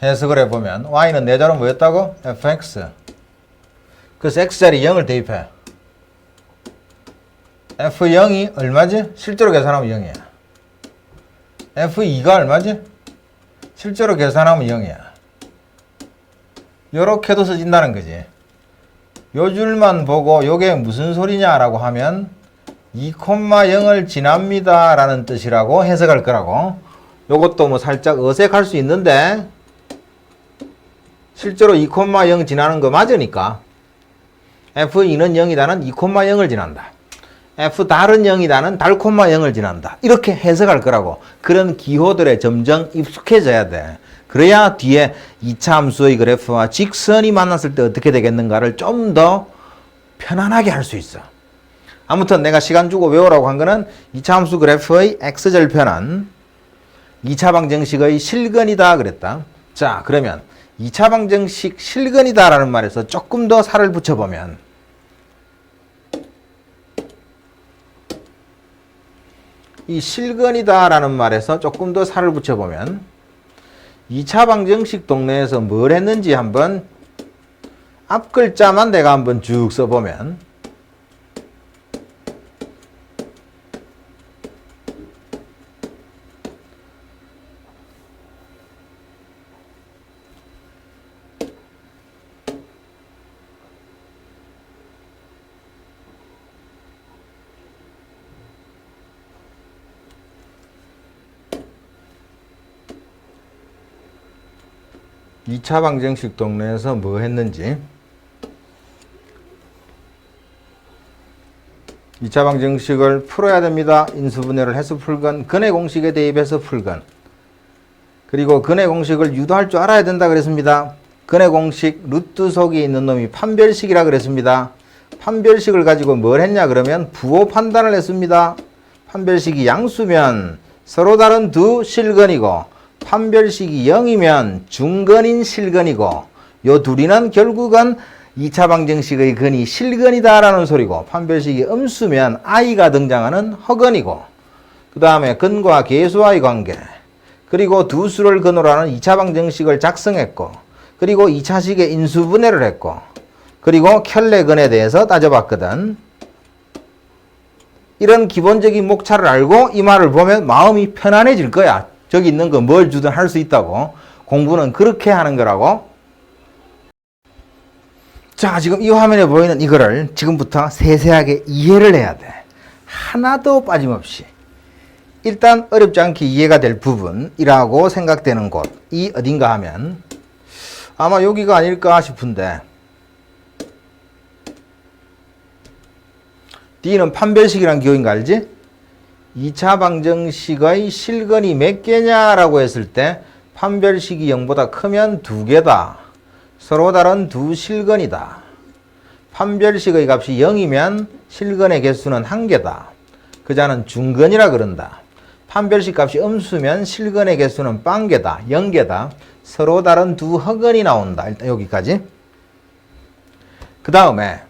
해석을 해보면 y는 내자로 뭐였다고? fx. 그래서 x자리 0을 대입해. f0이 얼마지? 실제로 계산하면 0이야. f2가 얼마지? 실제로 계산하면 0이야. 요렇게도 써진다는 거지. 요 줄만 보고 요게 무슨 소리냐라고 하면 2,0을 지납니다 라는 뜻이라고 해석할 거라고. 요것도 뭐 살짝 어색할 수 있는데 실제로 2,0 지나는 거 맞으니까 f2는 0이다는 2,0을 지난다. f 달은 0이다는 달, 0을 지난다. 이렇게 해석할 거라고. 그런 기호들에 점점 익숙해져야 돼. 그래야 뒤에 2차 함수의 그래프와 직선이 만났을 때 어떻게 되겠는가를 좀 더 편안하게 할 수 있어. 아무튼 내가 시간 주고 외우라고 한 거는 2차 함수 그래프의 x절편은 2차 방정식의 실근이다 그랬다. 자, 그러면 2차 방정식 실근이다 라는 말에서 조금 더 살을 붙여보면 이 실근이다 라는 말에서 조금 더 살을 붙여보면 2차 방정식 동네에서 뭘 했는지 한번 앞 글자만 내가 한번 쭉 써보면 2차 방정식 동네에서 뭐 했는지 2차 방정식을 풀어야 됩니다. 인수분해를 해서 풀건, 근의 공식에 대입해서 풀건. 그리고 근의 공식을 유도할 줄 알아야 된다 그랬습니다. 근의 공식 루트 속에 있는 놈이 판별식이라 그랬습니다. 판별식을 가지고 뭘 했냐 그러면 부호 판단을 했습니다. 판별식이 양수면 서로 다른 두 실근이고 판별식이 0이면 중근인 실근이고 요 둘이는 결국은 2차 방정식의 근이 실근이다 라는 소리고 판별식이 음수면 i가 등장하는 허근이고 그 다음에 근과 계수와의 관계 그리고 두 수를 근으로 하는 2차 방정식을 작성했고 그리고 2차식의 인수분해를 했고 그리고 켤레근에 대해서 따져봤거든. 이런 기본적인 목차를 알고 이 말을 보면 마음이 편안해질 거야. 저기 있는 거 뭘 주든 할 수 있다고. 공부는 그렇게 하는 거라고. 자, 지금 이 화면에 보이는 이거를 지금부터 세세하게 이해를 해야 돼. 하나도 빠짐없이. 일단 어렵지 않게 이해가 될 부분이라고 생각되는 곳이 어딘가 하면 아마 여기가 아닐까 싶은데 D는 판별식이란 기호인 거 알지? 2차 방정식의 실근이 몇 개냐라고 했을 때 판별식이 0보다 크면 2개다. 서로 다른 두 실근이다. 판별식의 값이 0이면 실근의 개수는 1개다. 그자는 중근이라 그런다. 판별식 값이 음수면 실근의 개수는 빵개다. 0개다. 서로 다른 두 허근이 나온다. 일단 여기까지. 그 다음에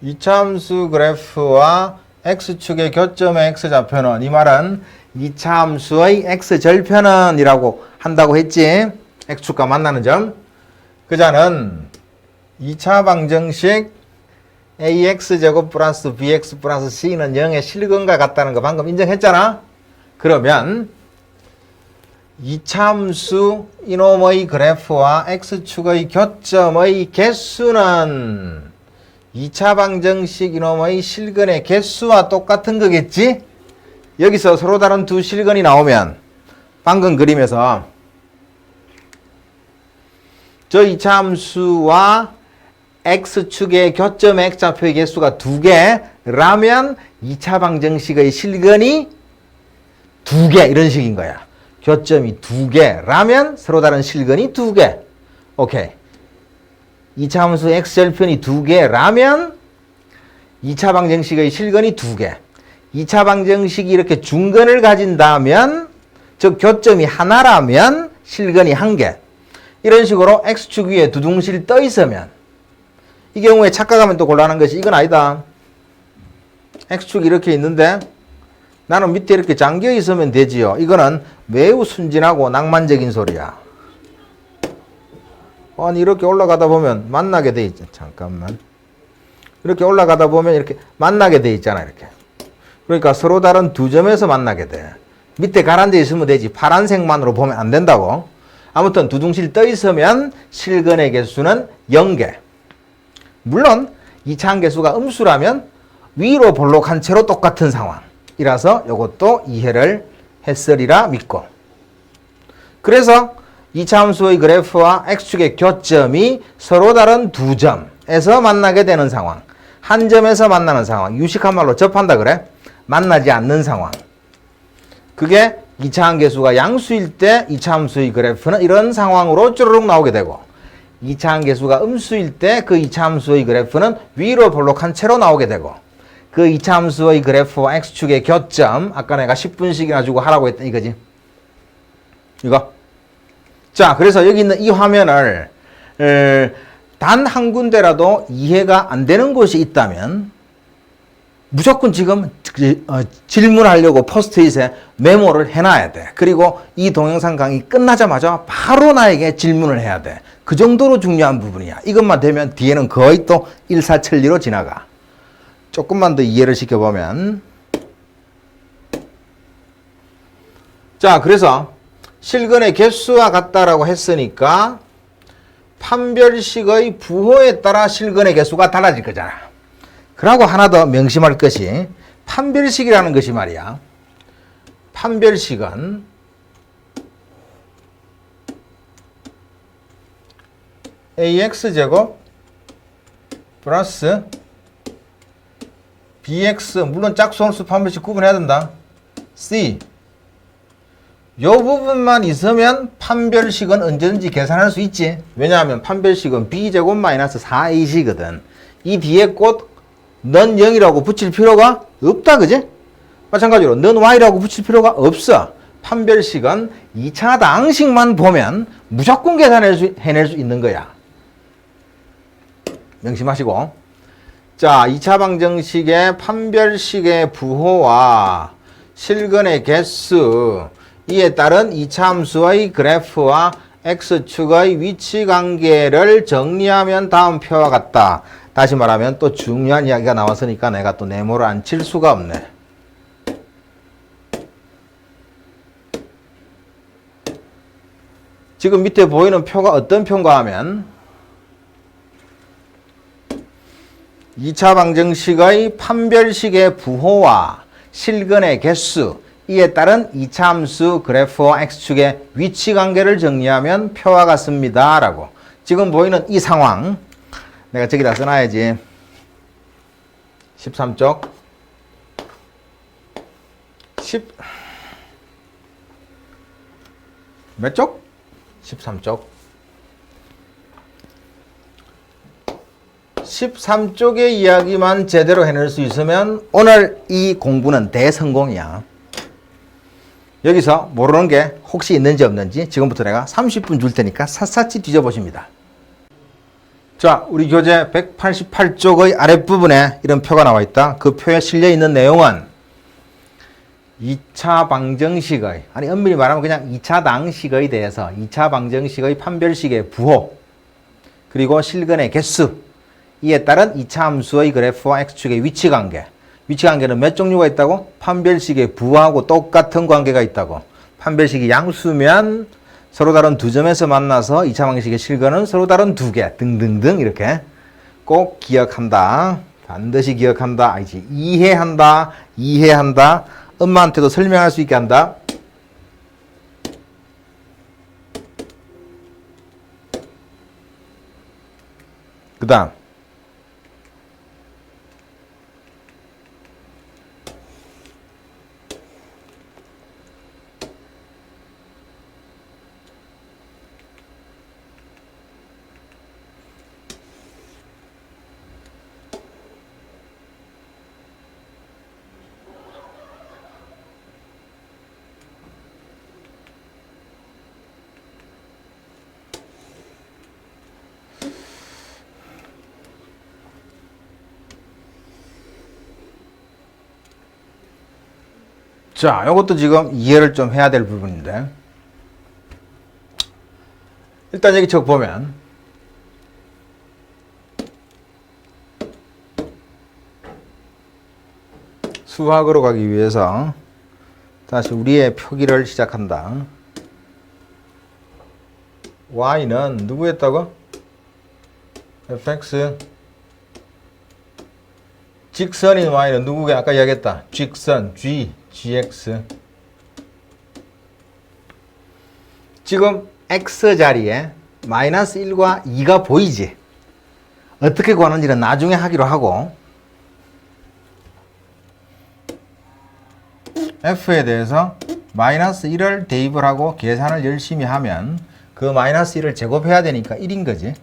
2차 함수 그래프와 x축의 교점의 x좌표는 이 말은 2차 함수의 x절편은 이라고 한다고 했지. x축과 만나는 점. 그자는 2차 방정식 ax제곱 플러스 bx 플러스 c는 0의 실근과 같다는 거 방금 인정했잖아. 그러면 2차 함수 이놈의 그래프와 x축의 교점의 개수는 2차 방정식 이놈의 실근의 개수와 똑같은 거겠지? 여기서 서로 다른 두 실근이 나오면 방금 그림에서 저 2차 함수와 x축의 교점 x좌표의 개수가 2개라면 2차 방정식의 실근이 2개 이런 식인 거야. 교점이 2개라면 서로 다른 실근이 2개. 오케이. 2차 함수 x절편이 2개라면 2차 방정식의 실근이 2개. 2차 방정식이 이렇게 중근을 가진다면 즉 교점이 하나라면 실근이 1개. 이런 식으로 x축 위에 두둥실 떠 있으면 이 경우에 착각하면 또 곤란한 것이 이건 아니다. x축이 이렇게 있는데 나는 밑에 이렇게 잠겨 있으면 되지요. 이거는 매우 순진하고 낭만적인 소리야. 아니 이렇게 올라가다 보면 만나게 돼 있죠. 잠깐만. 이렇게 올라가다 보면 이렇게 만나게 돼 있잖아. 이렇게. 그러니까 서로 다른 두 점에서 만나게 돼. 밑에 가라앉아 있으면 되지. 파란색만으로 보면 안 된다고. 아무튼 두둥실 떠 있으면 실근의 개수는 0개. 물론 2차 한개수가 음수라면 위로 볼록한 채로 똑같은 상황이라서 이것도 이해를 했으리라 믿고. 그래서 2차 함수의 그래프와 x축의 교점이 서로 다른 두 점에서 만나게 되는 상황. 한 점에서 만나는 상황. 유식한 말로 접한다 그래. 만나지 않는 상황. 그게 2차 한개수가 양수일 때 2차 함수의 그래프는 이런 상황으로 쭈르륵 나오게 되고 2차 한개수가 음수일 때 그 2차 함수의 그래프는 위로 볼록한 채로 나오게 되고 그 2차 함수의 그래프와 x축의 교점 아까 내가 10분씩이나 주고 하라고 했던 이거지. 이거. 자, 그래서 여기 있는 이 화면을 단 한 군데라도 이해가 안 되는 곳이 있다면 무조건 지금 질문하려고 포스트잇에 메모를 해놔야 돼. 그리고 이 동영상 강의 끝나자마자 바로 나에게 질문을 해야 돼. 그 정도로 중요한 부분이야. 이것만 되면 뒤에는 거의 또 일사천리로 지나가. 조금만 더 이해를 시켜보면 자, 그래서 실근의 개수와 같다라고 했으니까 판별식의 부호에 따라 실근의 개수가 달라질 거잖아. 그러고 하나 더 명심할 것이 판별식이라는 것이 말이야. 판별식은 ax제곱 플러스 bx 물론 짝수홀수 판별식 구분해야 된다. c 요 부분만 있으면 판별식은 언제든지 계산할 수 있지. 왜냐하면 판별식은 b제곱 마이너스 4ac거든. 이 뒤에 꼭 넌 0이라고 붙일 필요가 없다. 그지? 마찬가지로 넌 y라고 붙일 필요가 없어. 판별식은 2차 당식만 보면 무조건 해낼 수 있는 거야. 명심하시고. 자, 2차 방정식의 판별식의 부호와 실근의 개수 이에 따른 2차 함수의 그래프와 x축의 위치 관계를 정리하면 다음 표와 같다. 다시 말하면 또 중요한 이야기가 나왔으니까 내가 또 네모를 안 칠 수가 없네. 지금 밑에 보이는 표가 어떤 표인가 하면 2차 방정식의 판별식의 부호와 실근의 개수 이에 따른 2차 함수 그래프와 x축의 위치 관계를 정리하면 표와 같습니다. 라고. 지금 보이는 이 상황 내가 저기다 써놔야지. 13쪽 10몇 쪽? 13쪽 13쪽의 이야기만 제대로 해낼 수 있으면 오늘 이 공부는 대성공이야. 여기서 모르는 게 혹시 있는지 없는지 지금부터 내가 30분 줄 테니까 샅샅이 뒤져보십니다. 자, 우리 교재 188쪽의 아랫부분에 이런 표가 나와 있다. 그 표에 실려있는 내용은 2차 방정식의, 아니 엄밀히 말하면 그냥 2차 당식에 대해서 2차 방정식의 판별식의 부호 그리고 실근의 개수 이에 따른 2차 함수의 그래프와 x축의 위치관계. 위치관계는 몇 종류가 있다고? 판별식의 부호하고 똑같은 관계가 있다고. 한 배식이 양수면 서로 다른 두 점에서 만나서 2차 방식의 실근은 서로 다른 두 개 등등등 이렇게 꼭 기억한다. 반드시 기억한다. 알지? 이해한다. 이해한다. 엄마한테도 설명할 수 있게 한다. 그 다음 자, 이것도 지금 이해를 좀 해야 될 부분인데 일단 여기 저 보면 수학으로 가기 위해서 다시 우리의 표기를 시작한다. y는 누구였다고? fx 직선인 y는 누구게? 아까 이야기했다. 직선 g, gx. 지금 x 자리에 마이너스 1과 2가 보이지? 어떻게 구하는지는 나중에 하기로 하고 f에 대해서 마이너스 1을 대입을 하고 계산을 열심히 하면 그 마이너스 1을 제곱해야 되니까 1인 거지.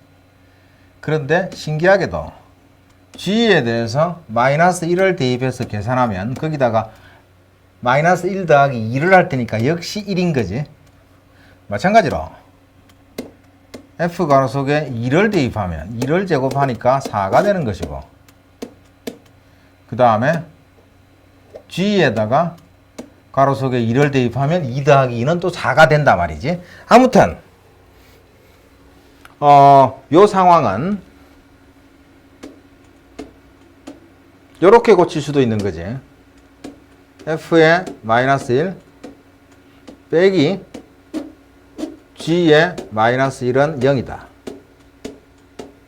그런데 신기하게도 g에 대해서 마이너스 1을 대입해서 계산하면 거기다가 마이너스 1 더하기 2를 할 테니까 역시 1인 거지. 마찬가지로 f 가로 속에 2를 대입하면 2를 제곱하니까 4가 되는 것이고 그 다음에 g에다가 가로 속에 2를 대입하면 2 더하기 2는 또 4가 된단 말이지. 아무튼 요 상황은 요렇게 고칠 수도 있는 거지. f의 마이너스 1 빼기 g의 마이너스 1은 0이다.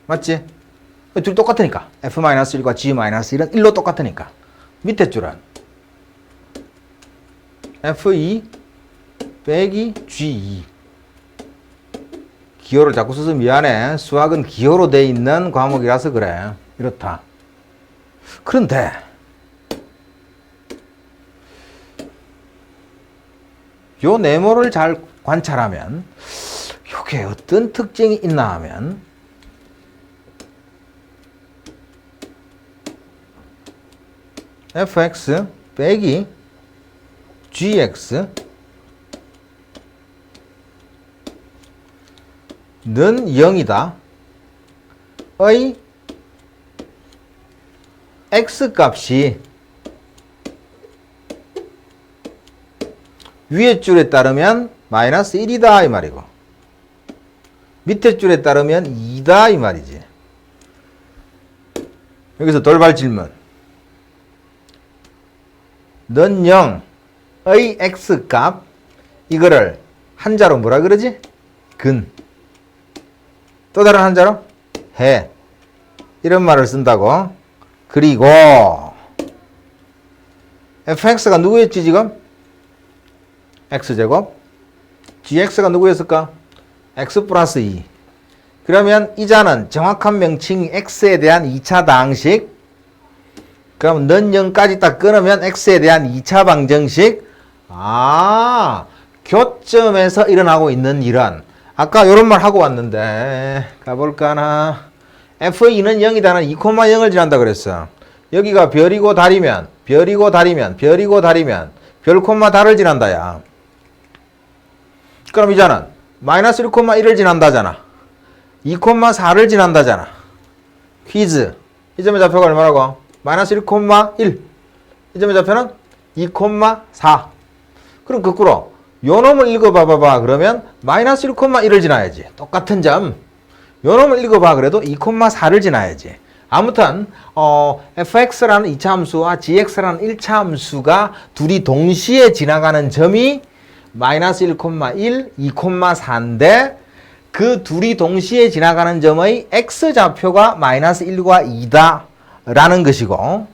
맞지? 둘이 똑같으니까 f 마이너스 1과 g 마이너스 1은 1로 똑같으니까 밑에 줄은 f2 빼기 g2 기호를 자꾸 써서 미안해. 수학은 기호로 돼 있는 과목이라서 그래. 이렇다. 그런데 요 네모를 잘 관찰하면 이게 어떤 특징이 있나 하면 fx 빼기 gx 는 0이다. 의 x 값이 위에 줄에 따르면 마이너스 1이다 이 말이고 밑에 줄에 따르면 2다 이 말이지. 여기서 돌발 질문. 는 0의 x 값 이거를 한자로 뭐라 그러지? 근. 또 다른 한자로 해. 이런 말을 쓴다고. 그리고 fx가 누구였지 지금? x제곱. gx가 누구였을까? x 플러스 2. 그러면 이 자는 정확한 명칭이 x에 대한 2차 다항식. 그럼 는 0까지 딱 끊으면 x에 대한 2차 방정식. 교점에서 일어나고 있는 일은 아까 이런 말 하고 왔는데 가볼까나. f2는 0이다는 2,0을 지난다 그랬어. 여기가 별이고 달이면 별이고 달이면 별이고 달이면 별 콤마 달을 지난다야. 그럼 이 자는 마이너스 1,1을 지난다잖아. 2,4를 지난다잖아. 퀴즈. 이 점의 좌표가 얼마라고? 마이너스 1,1. 이 점의 좌표는 2,4. 그럼 거꾸로 요 놈을 읽어봐봐. 그러면 마이너스 1,1을 지나야지. 똑같은 점. 요 놈을 읽어봐. 그래도 2,4를 지나야지. 아무튼 fx라는 2차 함수와 gx라는 1차 함수가 둘이 동시에 지나가는 점이 마이너스 1,1, 2,4인데 그 둘이 동시에 지나가는 점의 x좌표가 마이너스 1과 2다 라는 것이고,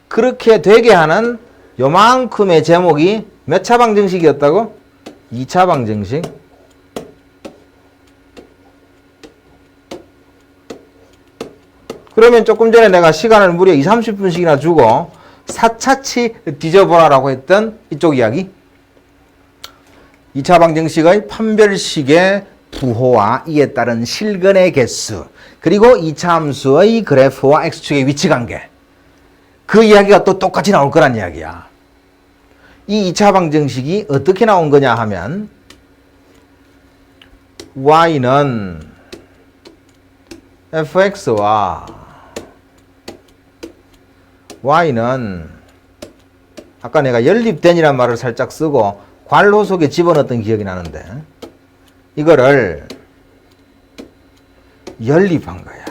그렇게 되게 하는 요만큼의 제목이 몇 차 방정식이었다고? 2차 방정식. 그러면 조금 전에 내가 시간을 무려 20, 30분씩이나 주고 4차치 뒤져보라라고 했던 이쪽 이야기. 2차 방정식의 판별식의 부호와 이에 따른 실근의 개수, 그리고 2차 함수의 그래프와 x축의 위치 관계, 그 이야기가 또 똑같이 나올 거란 이야기야. 이 2차 방정식이 어떻게 나온 거냐 하면, y는 fx와 y는 아까 내가 연립된이란 말을 살짝 쓰고 괄호 속에 집어넣었던 기억이 나는데, 이거를 연립한 거야.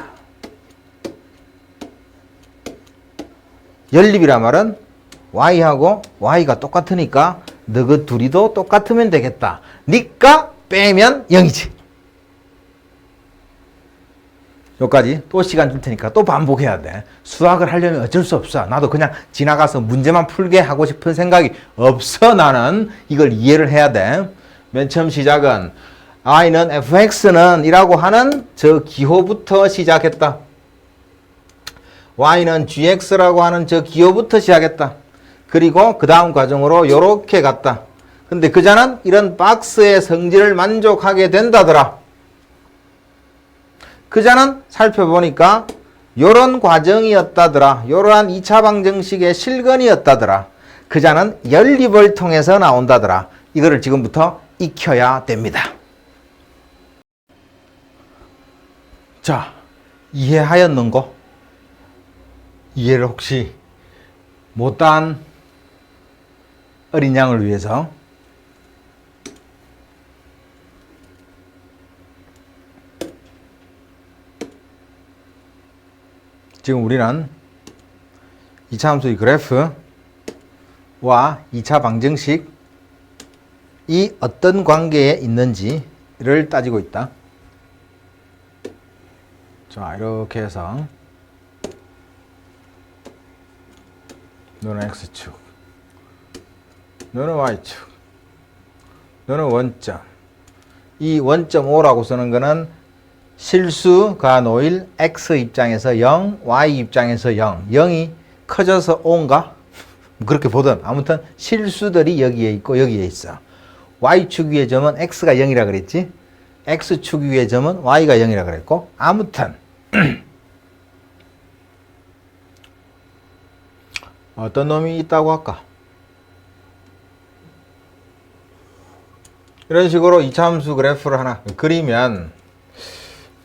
연립이란 말은 y하고 y가 똑같으니까 너그 둘이도 똑같으면 되겠다. 니까 빼면 0이지. 여기까지 또 시간 줄 테니까 또 반복해야 돼. 수학을 하려면 어쩔 수 없어. 나도 그냥 지나가서 문제만 풀게 하고 싶은 생각이 없어. 나는 이걸 이해를 해야 돼. 맨 처음 시작은 y는 fx는 이라고 하는 저 기호부터 시작했다. y는 gx라고 하는 저 기호부터 시작했다. 그리고 그 다음 과정으로 요렇게 갔다. 근데 그자는 이런 박스의 성질을 만족하게 된다더라. 그자는 살펴보니까 요런 과정이었다더라. 요러한 2차 방정식의 실근이었다더라. 그자는 연립을 통해서 나온다더라. 이거를 지금부터 익혀야 됩니다. 자, 이해하였는고? 이해를 혹시 못한 어린 양을 위해서 지금 우리는 2차 함수의 그래프와 2차 방정식이 어떤 관계에 있는지를 따지고 있다. 자, 이렇게 해서 너는 x축, 너는 y축, 너는 원점. 이 원점 O라고 쓰는 거는 실수가 놓일 x 입장에서 0, y 입장에서 0. 0이 커져서 O인가? 그렇게 보든 아무튼 실수들이 여기에 있고 여기에 있어. y축 위의 점은 x가 0이라 그랬지? x축 위의 점은 y가 0이라 그랬고, 아무튼 어떤 놈이 있다고 할까? 이런 식으로 2차 함수 그래프를 하나 그리면,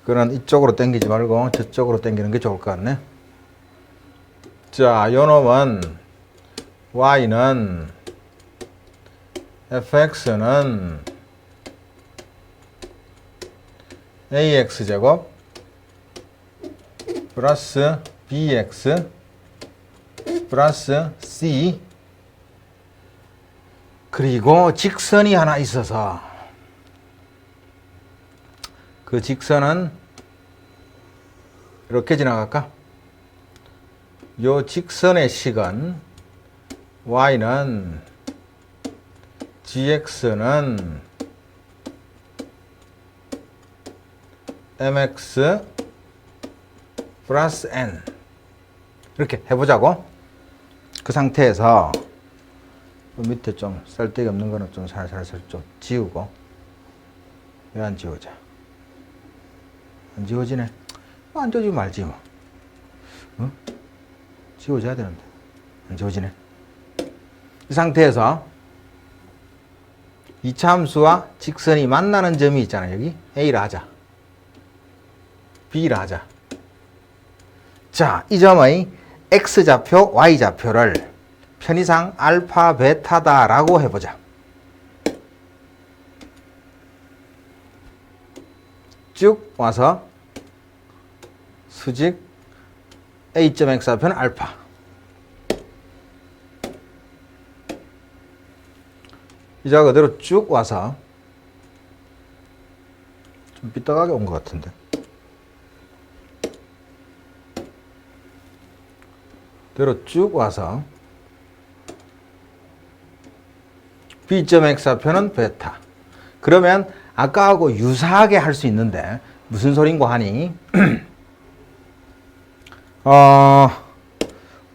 그는 이쪽으로 당기지 말고 저쪽으로 당기는 게 좋을 것 같네. 자, 요 놈은 y는 fx는 ax제곱 플러스 bx 플러스 c, 그리고 직선이 하나 있어서 그 직선은 이렇게 지나갈까? 요 직선의 식은 y는 gx는 mx 플러스 n, 이렇게 해보자고. 그 상태에서 밑에 좀 쓸데기 없는 거는 좀 살살살 좀 지우고, 왜 안 지워져? 안 지워지네. 안 지워지면 말지 뭐. 어? 지워져야 되는데 안 지워지네. 이 상태에서 2차 함수와 직선이 만나는 점이 있잖아. 여기 A라 하자, B라 하자. 자, 이 점의 X좌표, Y좌표를 편의상 알파, 베타다라고 해보자. 쭉 와서 수직 A.X좌표는 알파, 이 자가 그대로 쭉 와서 좀 삐딱하게 온 것 같은데. 그대로 쭉 와서 B점X좌표는 베타. 그러면 아까하고 유사하게 할 수 있는데 무슨 소린고 하니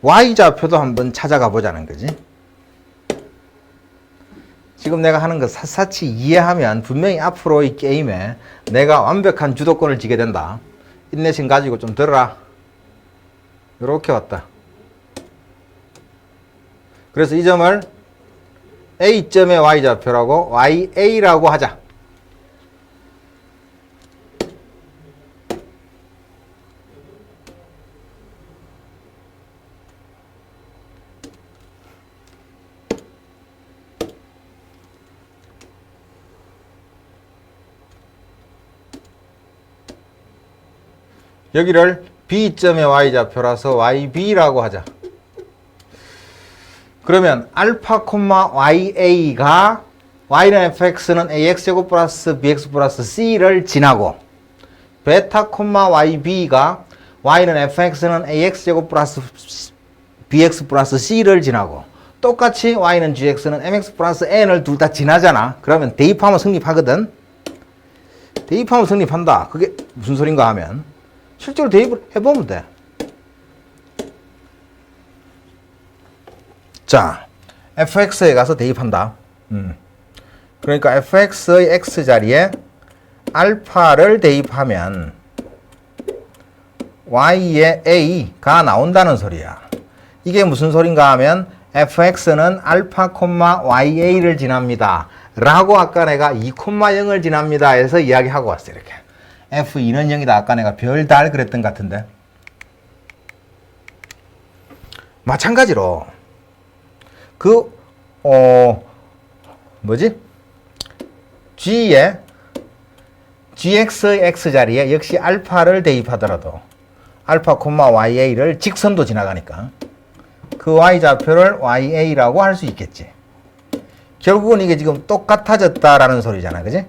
Y좌표도 한번 찾아가 보자는 거지. 지금 내가 하는 거 샅샅이 이해하면 분명히 앞으로 이 게임에 내가 완벽한 주도권을 쥐게 된다. 인내심 가지고 좀 들어라. 이렇게 왔다. 그래서 이 점을 A점의 Y좌표라고 YA라고 하자. 여기를 B점의 Y좌표라서 YB라고 하자. 그러면 알파, YA가 Y는 fx는 AX제곱 플러스 BX 플러스 C를 지나고 베타, YB가 Y는 fx는 AX제곱 플러스 BX 플러스 C를 지나고 똑같이 Y는 GX는 MX 플러스 N을 둘 다 지나잖아. 그러면 대입하면 성립하거든. 대입하면 성립한다. 그게 무슨 소린가 하면 실제로 대입을 해보면 돼. 자, fx에 가서 대입한다. 그러니까 fx의 x자리에 알파를 대입하면 y의 a가 나온다는 소리야. 이게 무슨 소린가 하면 fx는 알파, ya를 지납니다. 라고 아까 내가 2,0을 지납니다 해서 이야기하고 왔어. 이렇게. f2는 0이다. 아까 내가 별달 그랬던 것 같은데. 마찬가지로 G의 GX의 X자리에 역시 알파를 대입하더라도 알파, YA를 직선도 지나가니까 그 Y좌표를 YA라고 할 수 있겠지. 결국은 이게 지금 똑같아졌다라는 소리잖아. 그지?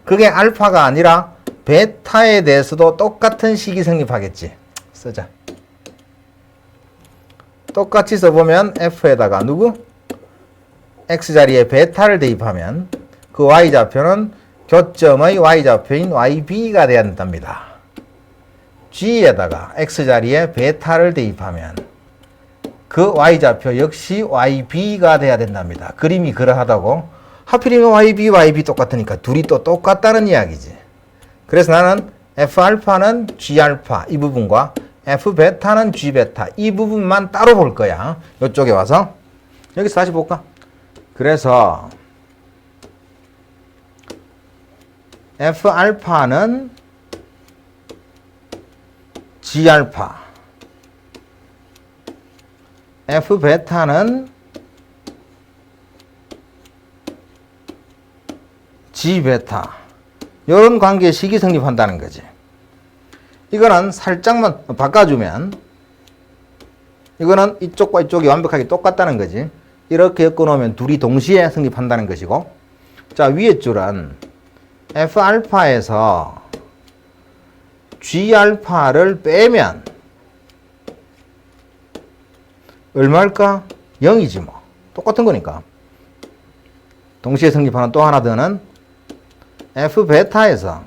그게 알파가 아니라 베타에 대해서도 똑같은 식이 성립하겠지. 쓰자. 똑같이 써보면 F에다가 누구? X자리에 베타를 대입하면 그 Y좌표는 교점의 Y좌표인 YB가 돼야 된답니다. G에다가 X자리에 베타를 대입하면 그 Y좌표 역시 YB가 돼야 된답니다. 그림이 그러하다고. 하필이면 YB 똑같으니까 둘이 또 똑같다는 이야기지. 그래서 나는 F알파는 G알파 이 부분과 F베타는 G베타 이 부분만 따로 볼 거야. 이쪽에 와서 여기서 다시 볼까? 그래서 F알파는 G알파 F베타는 G베타 이런 관계식이 성립한다는 거지. 이거는 살짝만 바꿔주면 이거는 이쪽과 이쪽이 완벽하게 똑같다는 거지. 이렇게 엮어놓으면 둘이 동시에 성립한다는 것이고, 자 위에 줄은 F알파에서 G알파를 빼면 얼마일까? 0이지 뭐. 똑같은 거니까. 동시에 성립하는 또 하나 더는 F베타에서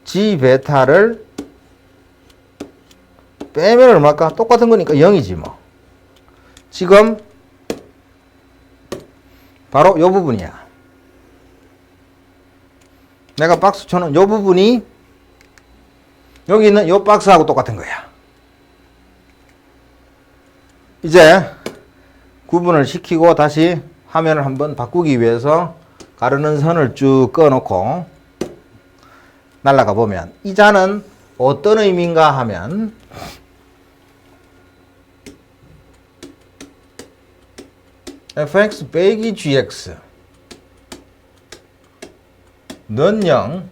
G베타를 빼면 얼마일까? 똑같은 거니까 0이지 뭐. 지금 바로 이 부분이야. 내가 박스 쳐놓은 이 부분이 여기 있는 이 박스하고 똑같은 거야. 이제 구분을 시키고 다시 화면을 한번 바꾸기 위해서 가르는 선을 쭉 꺼놓고 날아가 보면 이 자는 어떤 의미인가 하면 fx 빼기 gx 는 0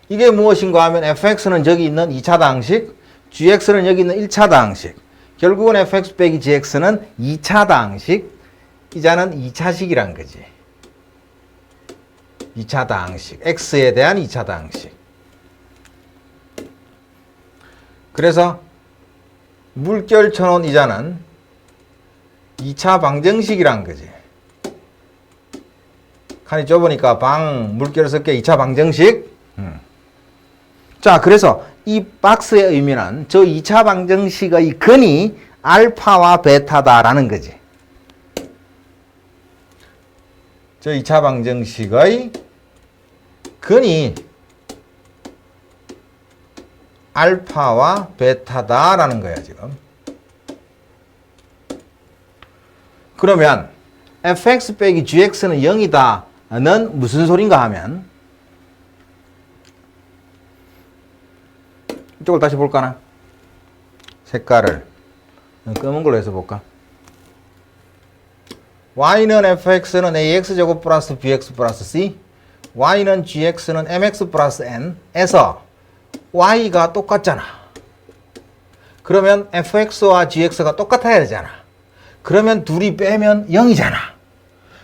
이게 무엇인가 하면 fx는 저기 있는 2차 당식 gx는 여기 있는 1차 당식 결국은 fx 빼기 gx는 2차 당식 이자는 2차식이란 거지. 2차 다항식. x에 대한 2차 다항식. 그래서 물결 쳐놓은 이자는 2차 방정식이란 거지. 칸이 좁으니까 물결 섞여 2차 방정식. 자, 그래서 이 박스의 의미는 저 2차 방정식의 근이 알파와 베타다라는 거지. 저 2차 방정식의 근이 알파와 베타다라는 거야, 지금. 그러면 fx 빼기 gx는 0이다는 무슨 소린가 하면 이쪽을 다시 볼까나? 색깔을 검은 걸로 해서 볼까? y는 fx는 ax제곱 플러스 bx 플러스 c, y는 gx는 mx 플러스 n에서 y가 똑같잖아. 그러면 fx와 gx가 똑같아야 되잖아. 그러면 둘이 빼면 0이잖아.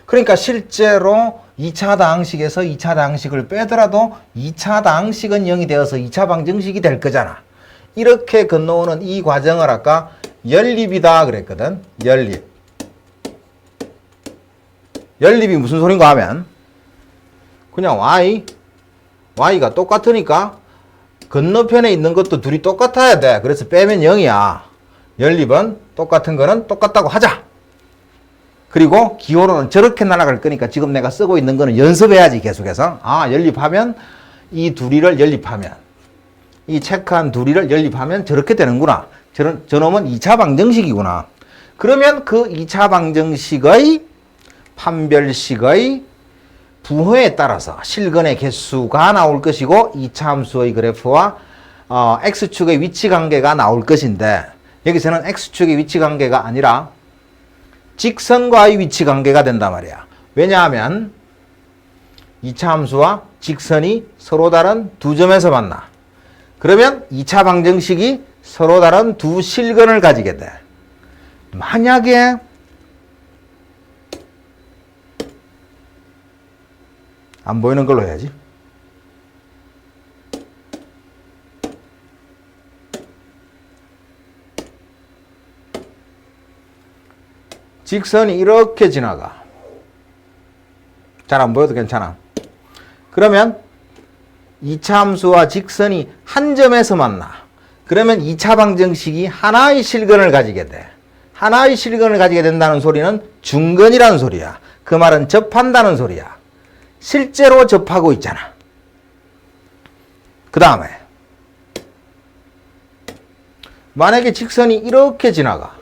그러니까 실제로 2차 다항식에서 2차 다항식을 빼더라도 2차 다항식은 0이 되어서 2차 방정식이 될 거잖아. 이렇게 건너오는 이 과정을 아까 연립이다 그랬거든. 연립. 연립이 무슨 소린가 하면 그냥 y가 똑같으니까 건너편에 있는 것도 둘이 똑같아야 돼. 그래서 빼면 0이야. 연립은 똑같은 거는 똑같다고 하자. 그리고 기호로는 저렇게 날아갈 거니까 지금 내가 쓰고 있는 거는 연습해야지 계속해서. 연립하면 이 둘이를 연립하면 이 체크한 둘이를 연립하면 저렇게 되는구나. 저놈은 2차 방정식이구나. 그러면 그 2차 방정식의 판별식의 부호에 따라서 실근의 개수가 나올 것이고 2차 함수의 그래프와 x축의 위치 관계가 나올 것인데 여기서는 x축의 위치 관계가 아니라 직선과의 위치 관계가 된단 말이야. 왜냐하면 2차 함수와 직선이 서로 다른 두 점에서 만나. 그러면 2차 방정식이 서로 다른 두 실근을 가지게 돼. 만약에 안 보이는 걸로 해야지. 직선이 이렇게 지나가. 잘 안 보여도 괜찮아. 그러면 2차 함수와 직선이 한 점에서 만나. 그러면 2차 방정식이 하나의 실근을 가지게 돼. 하나의 실근을 가지게 된다는 소리는 중근이라는 소리야. 그 말은 접한다는 소리야. 실제로 접하고 있잖아. 그 다음에 만약에 직선이 이렇게 지나가.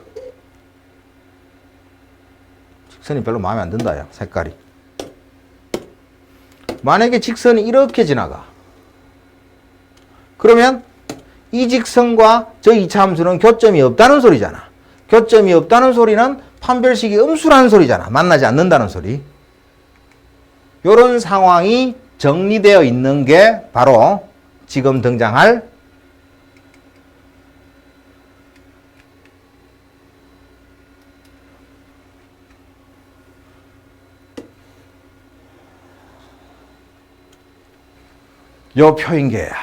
직선이 별로 마음에 안 든다, 야, 색깔이. 만약에 직선이 이렇게 지나가. 그러면 이 직선과 저 2차 함수는 교점이 없다는 소리잖아. 교점이 없다는 소리는 판별식이 음수라는 소리잖아. 만나지 않는다는 소리. 이런 상황이 정리되어 있는 게 바로 지금 등장할 요 표인계야.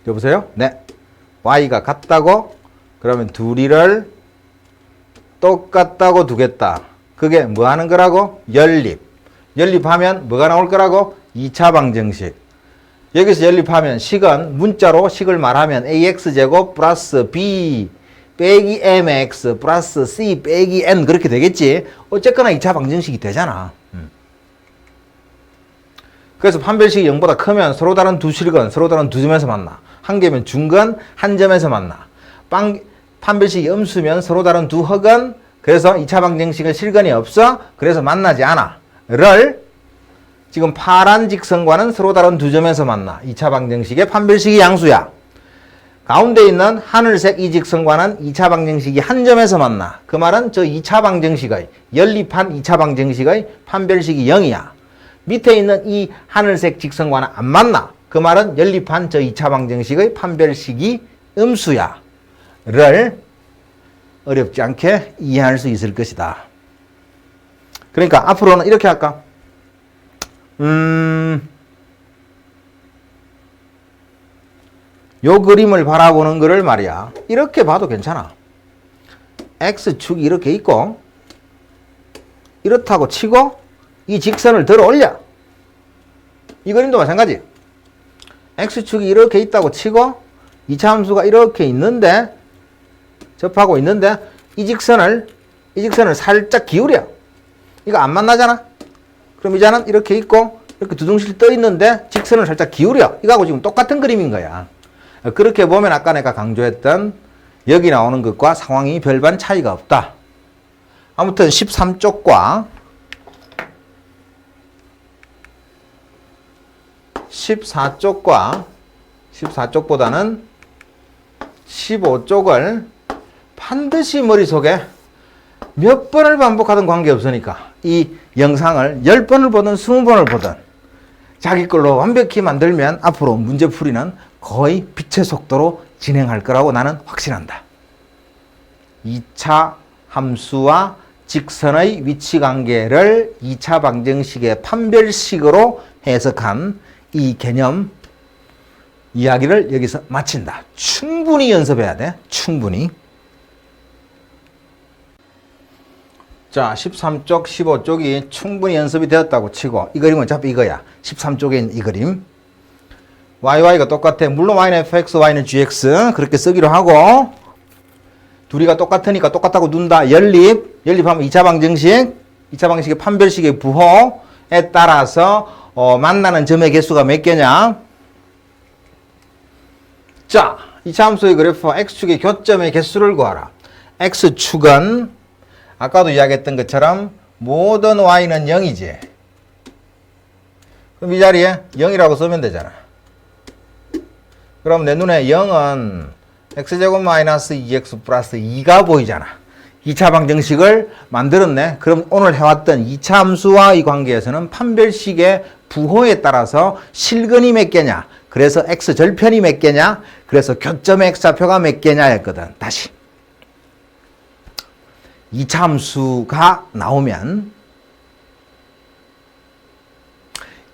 여보세요? 네. y가 같다고? 그러면 둘이를 똑같다고 두겠다. 그게 뭐 하는 거라고? 연립. 연립하면 뭐가 나올 거라고? 2차 방정식. 여기서 연립하면 식은 문자로 식을 말하면 ax제곱 플러스 b 빼기 mx 플러스 c 빼기 n 그렇게 되겠지. 어쨌거나 2차 방정식이 되잖아. 그래서 판별식이 0보다 크면 서로 다른 두 실근, 서로 다른 두 점에서 만나. 한 개면 중근, 한 점에서 만나. 판별식이 음수면 서로 다른 두 허근, 그래서 2차 방정식은 실근이 없어. 그래서 만나지 않아. 를 지금 파란 직선과는 서로 다른 두 점에서 만나. 2차 방정식의 판별식이 양수야. 가운데 있는 하늘색 이 직선과는 2차 방정식이 한 점에서 만나. 그 말은 저 2차 방정식의 연립한 2차 방정식의 판별식이 0이야. 밑에 있는 이 하늘색 직선과는 안 만나. 그 말은 연립한 저 2차 방정식의 판별식이 음수야 를 어렵지 않게 이해할 수 있을 것이다. 그러니까 앞으로는 이렇게 할까? 요 그림을 바라보는 거를 말이야. 이렇게 봐도 괜찮아. X축이 이렇게 있고 이렇다고 치고 이 직선을 들어 올려. 이 그림도 마찬가지. X축이 이렇게 있다고 치고 이차함수가 이렇게 있는데 접하고 있는데 이 직선을 살짝 기울여. 이거 안 만나잖아. 그럼 이자는 이렇게 있고 이렇게 두둥실 떠 있는데 직선을 살짝 기울여. 이거하고 지금 똑같은 그림인 거야. 그렇게 보면 아까 내가 강조했던 여기 나오는 것과 상황이 별반 차이가 없다. 아무튼 13쪽과 14쪽보다는 15쪽을 반드시 머릿속에 몇 번을 반복하든 관계없으니까 이 영상을 10번을 보든 20번을 보든 자기 걸로 완벽히 만들면 앞으로 문제풀이는 거의 빛의 속도로 진행할 거라고 나는 확신한다. 2차 함수와 직선의 위치관계를 2차 방정식의 판별식으로 해석한 이 개념 이야기를 여기서 마친다. 충분히 연습해야 돼. 충분히. 자, 13쪽, 15쪽이 충분히 연습이 되었다고 치고 이 그림은 어차피 이거야. 13쪽에 있는 이 그림. YY가 똑같아. 물론 Y는 fx, Y는 gx 그렇게 쓰기로 하고 둘이가 똑같으니까 똑같다고 둔다. 연립하면 2차 방정식의 판별식의 부호에 따라서 만나는 점의 개수가 몇 개냐? 자, 2차 함수의 그래프와 x축의 교점의 개수를 구하라. x축은 아까도 이야기했던 것처럼 모든 y는 0이지. 그럼 이 자리에 0이라고 쓰면 되잖아. 그럼 내 눈에 0은 x제곱 마이너스 2x 플러스 2가 보이잖아. 2차 방정식을 만들었네. 그럼 오늘 해왔던 2차 함수와 이 관계에서는 판별식의 부호에 따라서 실근이 몇 개냐. 그래서 x절편이 몇 개냐. 그래서 교점의 x좌표가 몇 개냐 했거든. 다시. 2차 함수가 나오면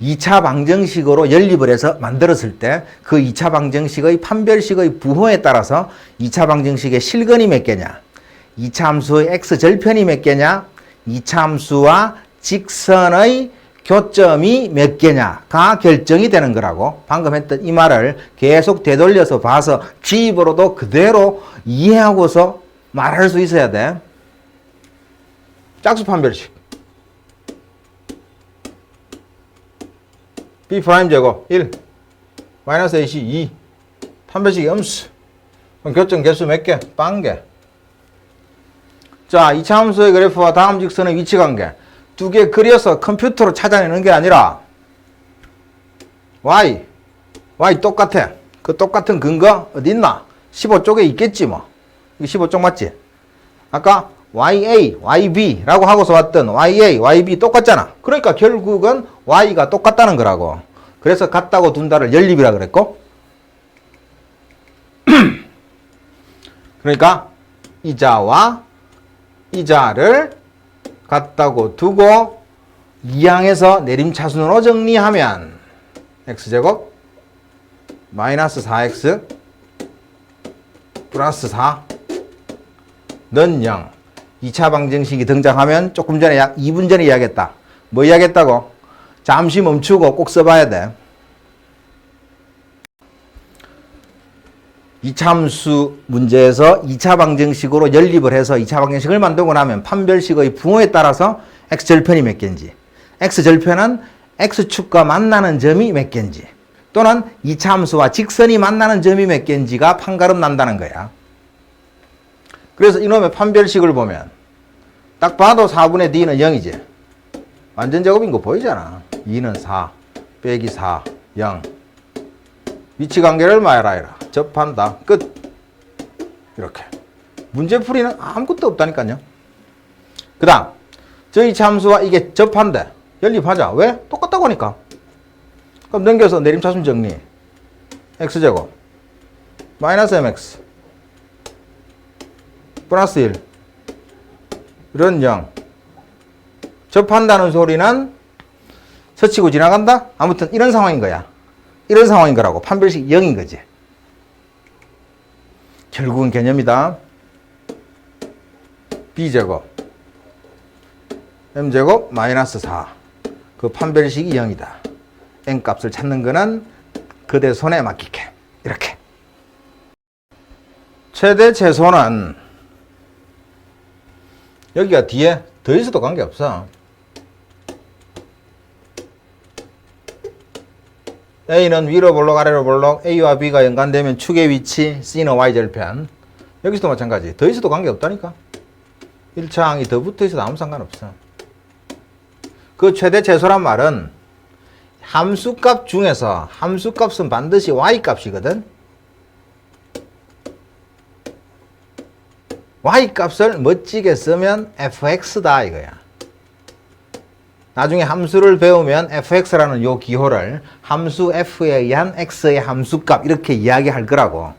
2차 방정식으로 연립을 해서 만들었을 때 그 2차 방정식의 판별식의 부호에 따라서 2차 방정식의 실근이 몇 개냐, 2차 함수의 x절편이 몇 개냐, 2차 함수와 직선의 교점이 몇 개냐가 결정이 되는 거라고. 방금 했던 이 말을 계속 되돌려서 봐서 주입으로도 그대로 이해하고서 말할 수 있어야 돼. 짝수 판별식. B 프라임 제곱 1 마이너스 AC 2 판별식이 음수. 그럼 교점 개수 몇 개? 빵개. 자, 2차 함수의 그래프와 다음 직선의 위치관계 두 개 그려서 컴퓨터로 찾아내는 게 아니라 y 똑같아. 그 똑같은 근거 어디 있나? 15쪽에 있겠지 뭐. 이거 15쪽 맞지? 아까 YA, YB라고 하고서 왔던 YA, YB 똑같잖아. 그러니까 결국은 Y가 똑같다는 거라고. 그래서 같다고 둔다를 연립이라 그랬고. 그러니까 이자와 이자를 같다고 두고 이항에서 내림차순으로 정리하면 x제곱 마이너스 4x 플러스 4는 0. 2차 방정식이 등장하면 조금 전에 2분 전에 이야기했다. 뭐 이야기했다고? 잠시 멈추고 꼭 써봐야 돼. 2차 함수 문제에서 2차 방정식으로 연립을 해서 2차 방정식을 만들고 나면 판별식의 부호에 따라서 x절편이 몇 개인지, x절편은 x축과 만나는 점이 몇 개인지, 또는 2차 함수와 직선이 만나는 점이 몇 개인지가 판가름 난다는 거야. 그래서 이놈의 판별식을 보면 딱 봐도 4분의 d는 0이지. 완전 제곱인 거 보이잖아. 2는 4 빼기 4 0. 위치관계를 말하여라. 접한다. 끝. 이렇게. 문제풀이는 아무것도 없다니까요. 그 다음 저 2차 함수와 이게 접한대. 연립하자. 왜? 똑같다고 하니까. 그럼 넘겨서 내림차순 정리. x제곱 마이너스 mx 플러스 1 이런 0 접한다는 소리는 스치고 지나간다? 아무튼 이런 상황인 거야. 이런 상황인 거라고. 판별식 0인 거지. 결국은 개념이다. b제곱 m제곱 마이너스 4 그 판별식이 0이다. n값을 찾는 거는 그대 손에 맡기게. 이렇게. 최대 최소는 여기가 뒤에 더 있어도 관계없어. A는 위로 볼록 아래로 볼록 A와 B가 연관되면 축의 위치 C는 Y절편. 여기서도 마찬가지. 더 있어도 관계없다니까. 1차 항이 더 붙어 있어도 아무 상관없어. 그 최대 최소란 말은 함수값 중에서 함수값은 반드시 Y값이거든. Y값을 멋지게 쓰면 fx다 이거야. 나중에 함수를 배우면 fx라는 요 기호를 함수 f에 의한 x의 함수값 이렇게 이야기할 거라고.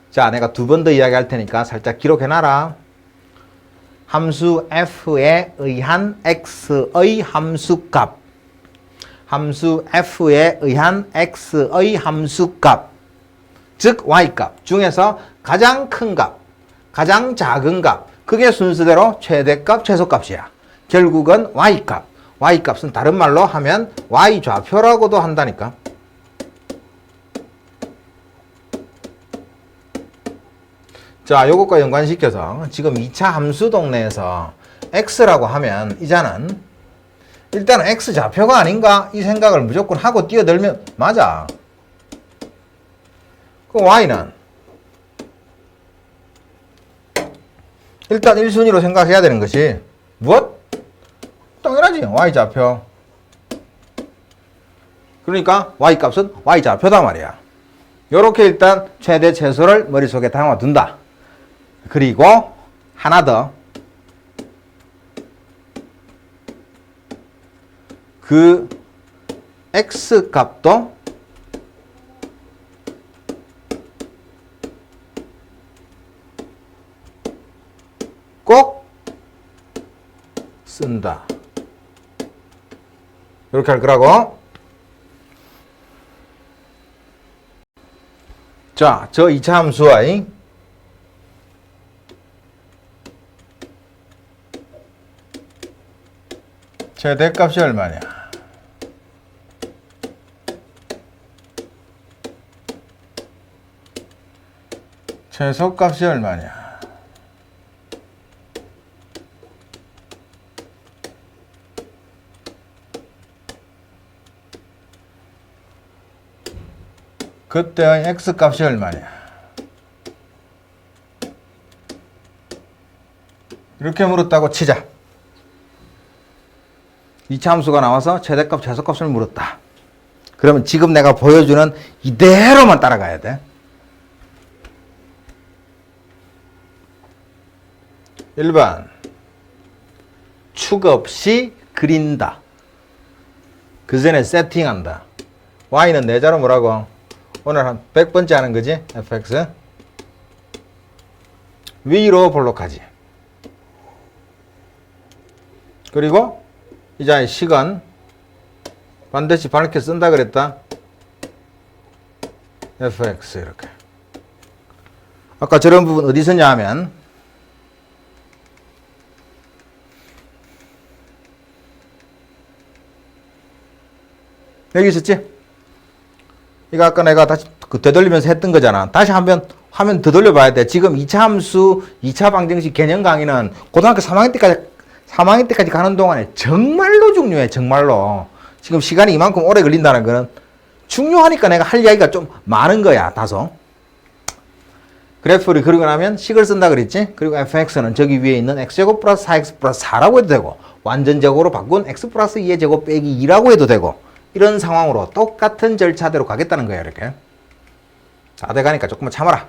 자, 내가 두 번 더 이야기할 테니까 살짝 기록해놔라. 함수 f에 의한 x의 함수값. 함수 f에 의한 x의 함수값. 즉 y값 중에서 가장 큰 값, 가장 작은 값. 그게 순서대로 최대값, 최소값이야. 결국은 y값. y값은 다른 말로 하면 y좌표라고도 한다니까. 자, 요것과 연관시켜서 지금 2차 함수 동네에서 x라고 하면 이자는 일단은 x좌표가 아닌가 이 생각을 무조건 하고 뛰어들면 맞아. 그 y는 일단 1순위로 생각해야 되는 것이 무엇? 당연하지. y좌표. 그러니까 y값은 y좌표다 말이야. 요렇게 일단 최대 최소를 머릿속에 담아둔다. 그리고 하나 더. 그 x값도 꼭 쓴다. 이렇게 할 거라고. 자, 저 2차 함수의 최대값이 얼마냐? 최소값이 얼마냐? 그때의 x값이 얼마냐? 이렇게 물었다고 치자. 2차 함수가 나와서 최대값, 최소값을 물었다. 그러면 지금 내가 보여주는 이대로만 따라가야 돼. 1번 축 없이 그린다. 그 전에 세팅한다. y는 내자로 뭐라고? 오늘 한 100번째 하는 거지? fx 위로 볼록하지. 그리고 이자의 식은 반드시 밝게 쓴다 그랬다. fx 이렇게. 아까 저런 부분 어디 있었냐 하면 여기 있었지? 이거 아까 내가 다시 되돌리면서 했던 거잖아. 다시 한번 화면 되돌려 봐야 돼. 지금 2차 함수, 2차 방정식 개념 강의는 고등학교 3학년 때까지 가는 동안에 정말로 중요해. 정말로. 지금 시간이 이만큼 오래 걸린다는 거는 중요하니까 내가 할 이야기가 좀 많은 거야. 다소. 그래프를 그리고 나면 식을 쓴다 그랬지? 그리고 fx는 저기 위에 있는 x제곱 플러스 4x 플러스 4라고 해도 되고 완전제곱으로 바꾼 x 플러스 2의 제곱 빼기 2라고 해도 되고 이런 상황으로 똑같은 절차대로 가겠다는 거예요. 이렇게. 다 돼가니까 조금만 참아라.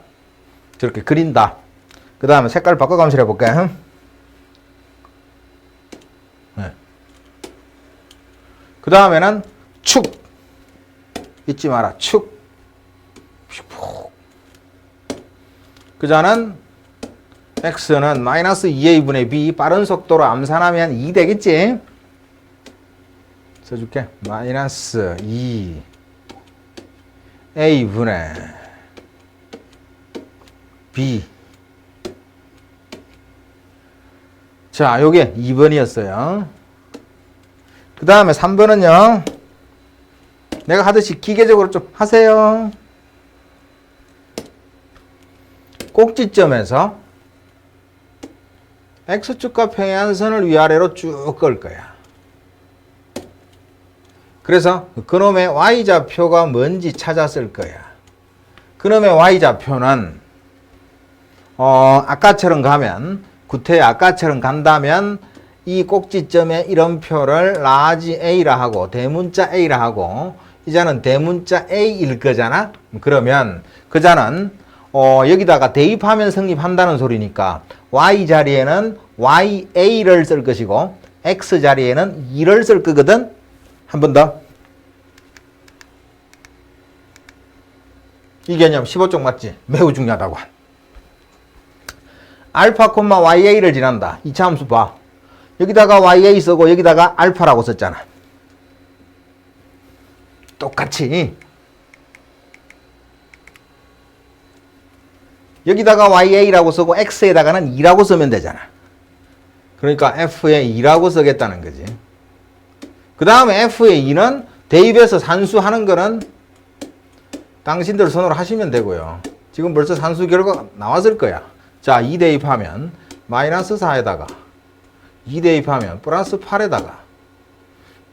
저렇게 그린다. 그 다음에 색깔 바꿔가면서 해볼게. 네. 그 다음에는 축. 잊지 마라. 축. 그자는 x는 마이너스 2a분의 b 빠른 속도로 암산하면 2 되겠지? 써줄게. 마이너스 2a분의 b. 자, 요게 2번이었어요. 그 다음에 3번은요. 내가 하듯이 기계적으로 좀 하세요. 꼭지점에서 x축과 평행한선을 위아래로 쭉 끌 거야. 그래서 그놈의 y좌표가 뭔지 찾았을 거야. 그놈의 y좌표는 아까처럼 가면 구태에 아까처럼 간다면 이 꼭지점에 이런 표를 라지 A라 하고 대문자 A라 하고 이자는 대문자 A일 거잖아. 그러면 그자는 여기다가 대입하면 성립한다는 소리니까 y 자리에는 ya를 쓸 것이고 x 자리에는 2를 쓸 거거든. 한 번 더. 이 개념 15쪽 맞지? 매우 중요하다고. 알파, ya를 지난다. 2차 함수 봐. 여기다가 ya 쓰고 여기다가 알파라고 썼잖아. 똑같이. 여기다가 ya라고 쓰고 x에다가는 2라고 쓰면 되잖아. 그러니까 f에 2라고 쓰겠다는 거지. 그 다음에 f에 2는 대입해서 산수하는 거는 당신들 손으로 하시면 되고요. 지금 벌써 산수 결과가 나왔을 거야. 자, 2 대입하면 마이너스 4에다가 2 대입하면 플러스 8에다가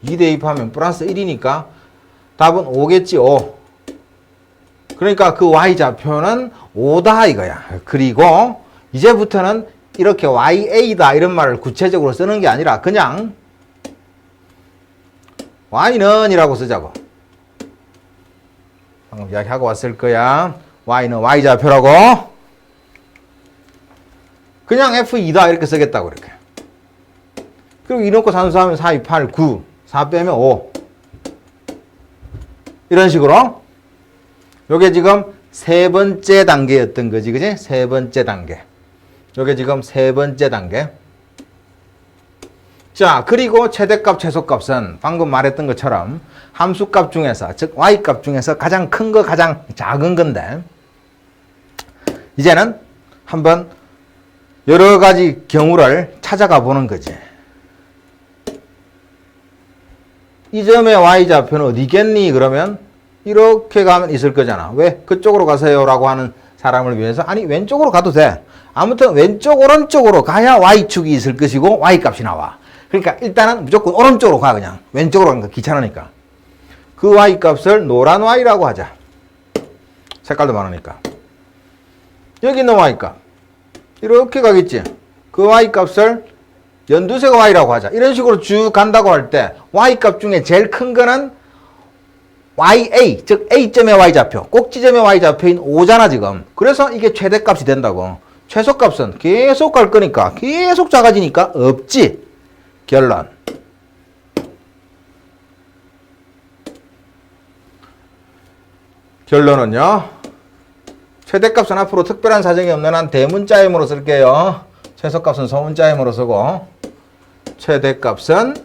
2 대입하면 플러스 1이니까 답은 5겠지. 5. 그러니까 그 y좌표는 5다 이거야. 그리고 이제부터는 이렇게 ya다 이런 말을 구체적으로 쓰는 게 아니라 그냥 y는 이라고 쓰자고. 방금 이야기하고 왔을 거야. y는 y좌표라고. 그냥 f2다 이렇게 쓰겠다고 이렇게. 그리고 이 넣고 산수하면 4, 2, 8, 9. 4 빼면 5. 이런 식으로. 요게 지금 세 번째 단계였던 거지, 그지? 세 번째 단계. 요게 지금 세 번째 단계. 자, 그리고 최대값, 최소값은 방금 말했던 것처럼 함수값 중에서, 즉 y값 중에서 가장 큰 거, 가장 작은 건데 이제는 한번 여러 가지 경우를 찾아가 보는 거지. 이 점의 y좌표는 어디겠니? 그러면 이렇게 가면 있을 거잖아. 왜? 그쪽으로 가세요 라고 하는 사람을 위해서 아니 왼쪽으로 가도 돼. 아무튼 왼쪽 오른쪽으로 가야 y축이 있을 것이고 y값이 나와. 그러니까 일단은 무조건 오른쪽으로 가. 그냥 왼쪽으로 가는 거 귀찮으니까. 그 y값을 노란 y라고 하자. 색깔도 많으니까. 여기 있는 y값 이렇게 가겠지. 그 y값을 연두색 y라고 하자. 이런 식으로 쭉 간다고 할 때 y값 중에 제일 큰 거는 ya, 즉 A점의 y좌표, 꼭지점의 y좌표인 5잖아 지금. 그래서 이게 최대값이 된다고. 최소값은 계속 갈 거니까 계속 작아지니까 없지. 결론. 결론은요. 최대값은 앞으로 특별한 사정이 없는 한 대문자 m으로 쓸게요. 최소값은 소문자 m으로 쓰고 최대값은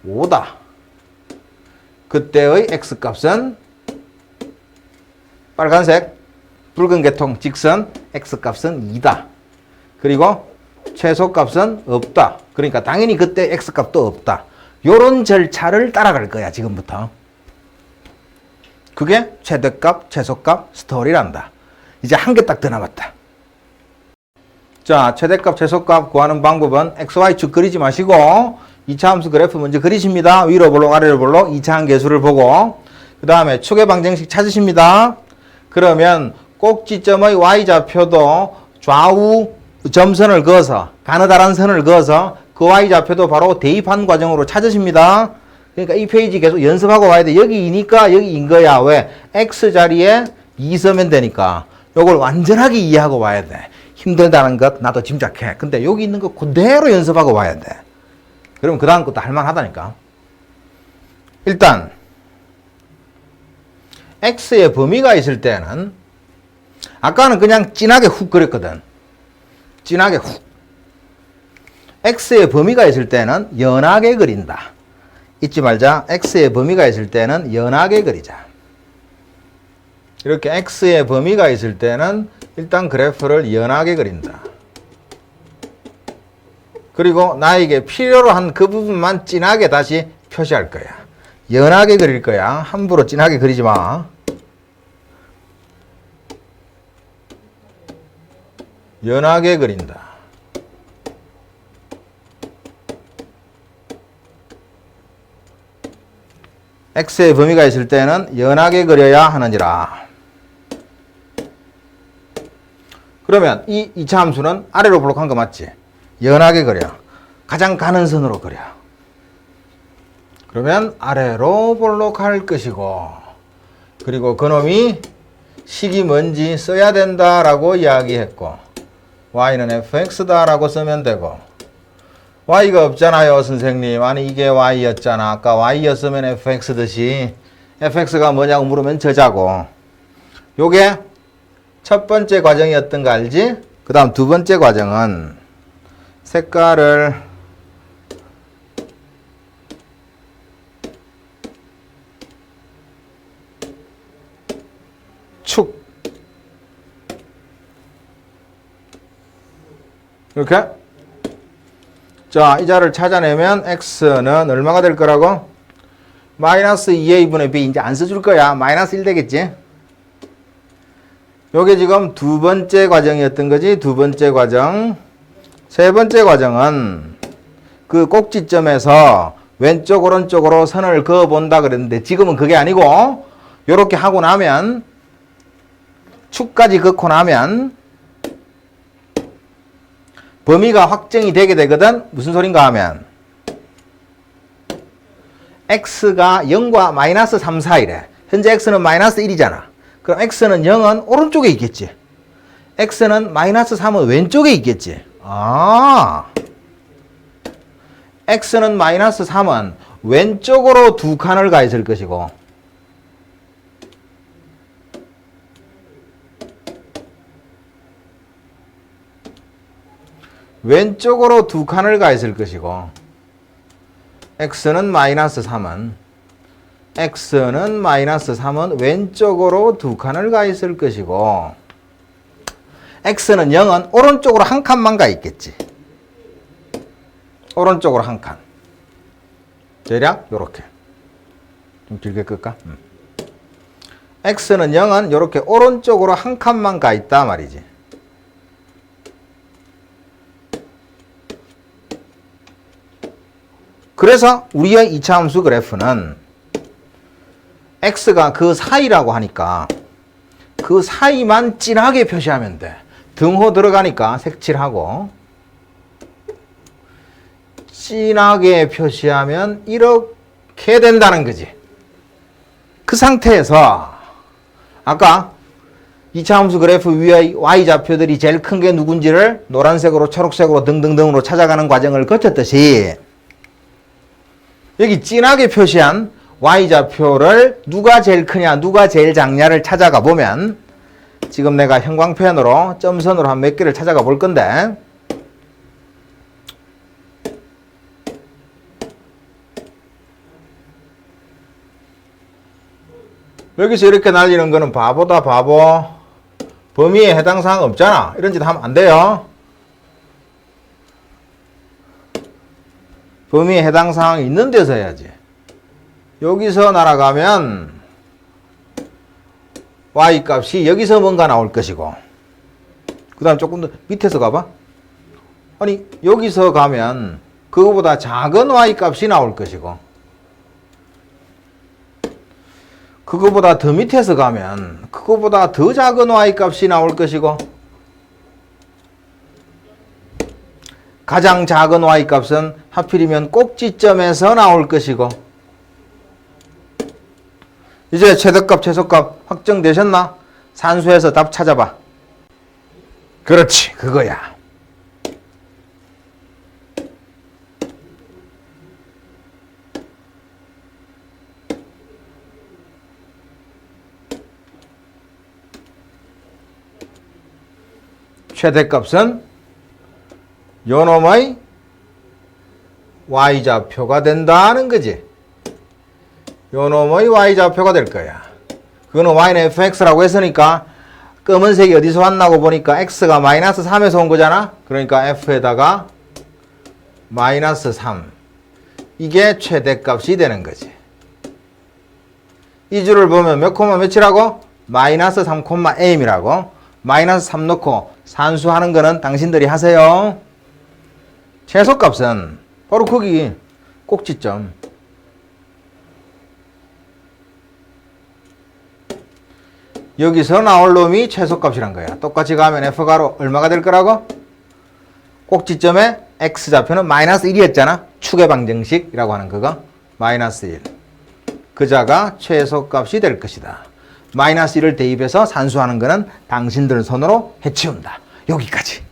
5다. 그때의 x값은 빨간색 붉은 계통 직선 x값은 2다. 그리고 최소값은 없다. 그러니까 당연히 그때 x값도 없다. 요런 절차를 따라갈 거야 지금부터. 그게 최대값, 최소값 스토리란다. 이제 한 개 딱 더 남았다. 자, 최대값, 최소값 구하는 방법은 xy축 그리지 마시고 2차 함수 그래프 먼저 그리십니다. 위로 볼록 아래로 볼록 2차 함계수를 보고 그 다음에 축의 방정식 찾으십니다. 그러면 꼭지점의 y좌표도 좌우 점선을 그어서 가느다란 선을 그어서 그 y좌표도 바로 대입한 과정으로 찾으십니다. 그러니까 이 페이지 계속 연습하고 와야 돼. 여기이니까 여기인 거야. 왜? x자리에 2 쓰면 되니까 요걸 완전하게 이해하고 와야 돼. 힘들다는 것 나도 짐작해. 근데 여기 있는 거 그대로 연습하고 와야 돼. 그러면 그 다음 것도 할만하다니까. 일단 x의 범위가 있을 때는 아까는 그냥 진하게 훅 그렸거든. 진하게 훅. x의 범위가 있을 때는 연하게 그린다. 잊지 말자. x의 범위가 있을 때는 연하게 그리자. 이렇게 x의 범위가 있을 때는 일단 그래프를 연하게 그린다. 그리고 나에게 필요로 한 그 부분만 진하게 다시 표시할 거야. 연하게 그릴 거야. 함부로 진하게 그리지 마. 연하게 그린다. x의 범위가 있을 때는 연하게 그려야 하느니라. 그러면 이 2차 함수는 아래로 볼록한 거 맞지? 연하게 그려. 가장 가는 선으로 그려. 그러면 아래로 볼록할 것이고, 그리고 그놈이 식이 뭔지 써야 된다라고 이야기했고, y는 fx다라고 쓰면 되고, y가 없잖아요, 선생님. 아니, 이게 y였잖아. 아까 y였으면 fx듯이 fx가 뭐냐고 물으면 저자고. 요게 첫 번째 과정이었던 거 알지? 그 다음 두 번째 과정은 색깔을 축 이렇게. 자, 이 자를 찾아내면 x는 얼마가 될 거라고? 마이너스 2a분의 b. 이제 안 써줄 거야. 마이너스 1 되겠지? 요게 지금 두 번째 과정이었던 거지. 두 번째 과정. 세 번째 과정은 그 꼭지점에서 왼쪽 오른쪽으로 선을 그어 본다 그랬는데, 지금은 그게 아니고 요렇게 하고 나면, 축까지 긋고 나면 범위가 확정이 되게 되거든. 무슨 소린가 하면 x가 0과 마이너스 3 사이래. 현재 x는 마이너스 1이잖아. 그럼 x는 0은 오른쪽에 있겠지. x는 마이너스 3은 왼쪽에 있겠지. x는 마이너스 3은 왼쪽으로 두 칸을 가 있을 것이고, 왼쪽으로 두 칸을 가 있을 것이고, x는 마이너스 3은 왼쪽으로 두 칸을 가 있을 것이고, x는 0은 오른쪽으로 한 칸만 가 있겠지. 오른쪽으로 한 칸. 대략 요렇게. 좀 길게 끌까? x는 0은 요렇게 오른쪽으로 한 칸만 가 있다 말이지. 그래서 우리의 2차 함수 그래프는 x가 그 사이라고 하니까 그 사이만 진하게 표시하면 돼. 등호 들어가니까 색칠하고 진하게 표시하면 이렇게 된다는 거지. 그 상태에서 아까 2차 함수 그래프 위의 y좌표들이 제일 큰 게 누군지를 노란색으로 초록색으로 등등등으로 찾아가는 과정을 거쳤듯이, 여기 진하게 표시한 y좌표를 누가 제일 크냐, 누가 제일 작냐를 찾아가 보면, 지금 내가 형광펜으로 점선으로 한 몇 개를 찾아가 볼 건데, 여기서 이렇게 날리는 거는 바보다 바보. 범위에 해당 사항 없잖아. 이런 짓 하면 안 돼요. 범위에 해당 사항이 있는 데서 해야지. 여기서 날아가면 y값이 여기서 뭔가 나올 것이고, 그 다음 조금 더 밑에서 가봐. 아니, 여기서 가면 그거보다 작은 y값이 나올 것이고, 그거보다 더 밑에서 가면 그거보다 더 작은 y값이 나올 것이고, 가장 작은 y값은 하필이면 꼭지점에서 나올 것이고. 이제 최대값, 최소값 확정되셨나? 산수에서 답 찾아봐. 그렇지, 그거야. 최대값은 요놈의 y좌표가 된다는 거지. 요놈의 y좌표가 될 거야. 그거는 y는 fx라고 했으니까 검은색이 어디서 왔나고 보니까 x가 마이너스 3에서 온 거잖아. 그러니까 f에다가 마이너스 3. 이게 최대값이 되는 거지. 이 줄을 보면 몇 콤마 몇이라고? 마이너스 3 콤마 m이라고. 마이너스 3 넣고 산수하는 거는 당신들이 하세요. 최소값은 바로 거기 꼭지점. 여기서 나올 놈이 최소값이란 거야. 똑같이 가면 f가로 얼마가 될 거라고? 꼭지점에 x좌표는 마이너스 1이었잖아. 축의 방정식이라고 하는 그거. 마이너스 1. 그자가 최소값이 될 것이다. 마이너스 1을 대입해서 산수하는 거는 당신들 손으로 해치운다. 여기까지.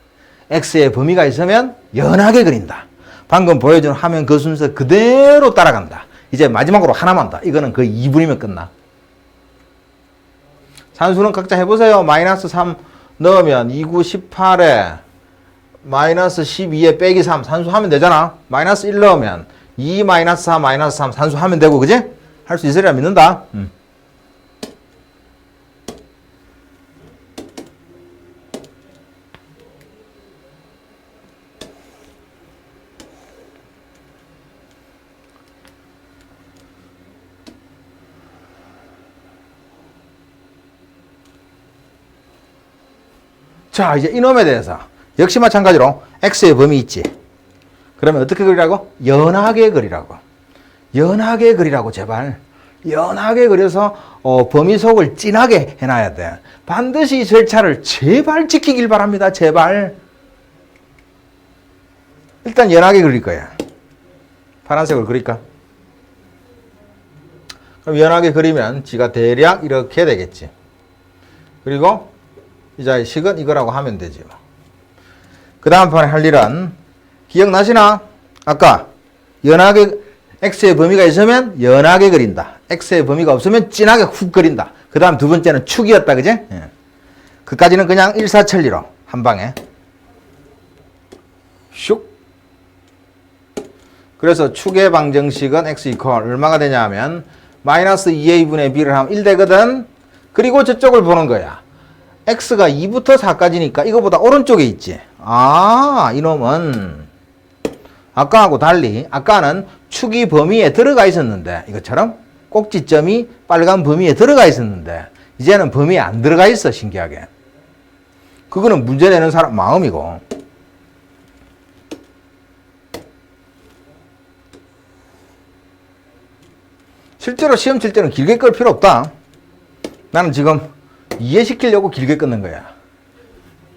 x의 범위가 있으면 연하게 그린다. 방금 보여준 화면 그 순서 그대로 따라간다. 이제 마지막으로 하나만 더. 이거는 거의 2분이면 끝나. 산수는 각자 해보세요. 마이너스 3 넣으면 2, 9, 18에 마이너스 12에 빼기 3 산수하면 되잖아. 마이너스 1 넣으면 2 마이너스 4 마이너스 3 산수하면 되고, 그지? 할 수 있으리라 믿는다. 자, 이제 이놈에 대해서 역시 마찬가지로 x의 범위 있지. 그러면 어떻게 그리라고? 연하게 그리라고. 연하게 그리라고 제발. 연하게 그려서 범위 속을 진하게 해놔야 돼. 반드시 이 절차를 제발 지키길 바랍니다. 제발. 일단 연하게 그릴 거야. 파란색으로 그릴까? 그럼 연하게 그리면 지가 대략 이렇게 되겠지. 그리고 이 자식은 이거라고 하면 되지. 그 다음 판에 할 일은 기억나시나? 아까 연하게 x의 범위가 있으면 연하게 그린다. x의 범위가 없으면 진하게 훅 그린다. 그 다음 두 번째는 축이었다. 그지? 예. 그까지는 그냥 일사천리로 한 방에 슉. 그래서 축의 방정식은 x 이퀄 얼마가 되냐 하면 마이너스 2a분의 b를 하면 1 되거든. 그리고 저쪽을 보는 거야. x가 2부터 4까지니까 이거보다 오른쪽에 있지. 아, 이놈은 아까하고 달리 아까는 축이 범위에 들어가 있었는데 이것처럼 꼭지점이 빨간 범위에 들어가 있었는데 이제는 범위에 안 들어가 있어. 신기하게. 그거는 문제 내는 사람 마음이고. 실제로 시험 칠 때는 길게 끌 필요 없다. 나는 지금 이해시키려고 길게 끊는 거야.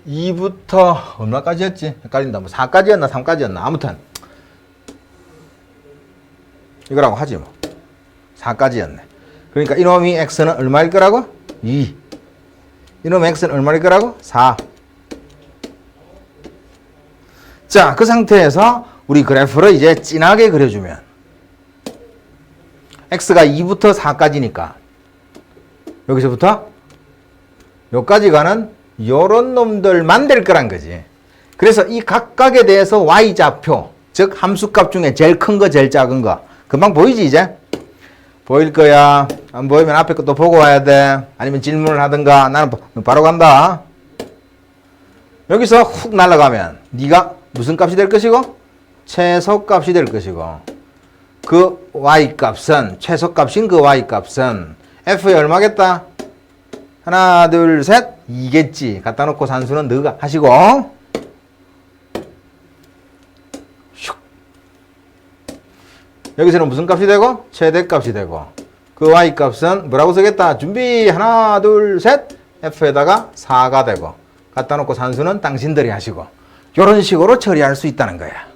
2부터 얼마까지였지? 헷갈린다. 뭐 4까지였나 3까지였나? 아무튼 이거라고 하지 뭐. 4까지였네. 그러니까 이놈이 x는 얼마일 거라고? 2. 이놈 x는 얼마일 거라고? 4. 자, 그 상태에서 우리 그래프를 이제 진하게 그려주면 x가 2부터 4까지니까 여기서부터 여기까지 가는 요런 놈들만 될 거란 거지. 그래서 이 각각에 대해서 y좌표, 즉 함수값 중에 제일 큰 거, 제일 작은 거 금방 보이지 이제? 보일 거야. 안 보이면 앞에 것도 보고 와야 돼. 아니면 질문을 하든가. 나는 바로 간다. 여기서 훅 날아가면 네가 무슨 값이 될 것이고? 최소값이 될 것이고, 그 y값은, 최소값인 그 y값은 f에 얼마겠다? 하나, 둘, 셋, 2겠지. 갖다 놓고 산수는 너가 하시고. 슉. 여기서는 무슨 값이 되고? 최대값이 되고. 그 y값은 뭐라고 쓰겠다? 준비, 하나, 둘, 셋, f에다가 4가 되고. 갖다 놓고 산수는 당신들이 하시고. 이런 식으로 처리할 수 있다는 거야.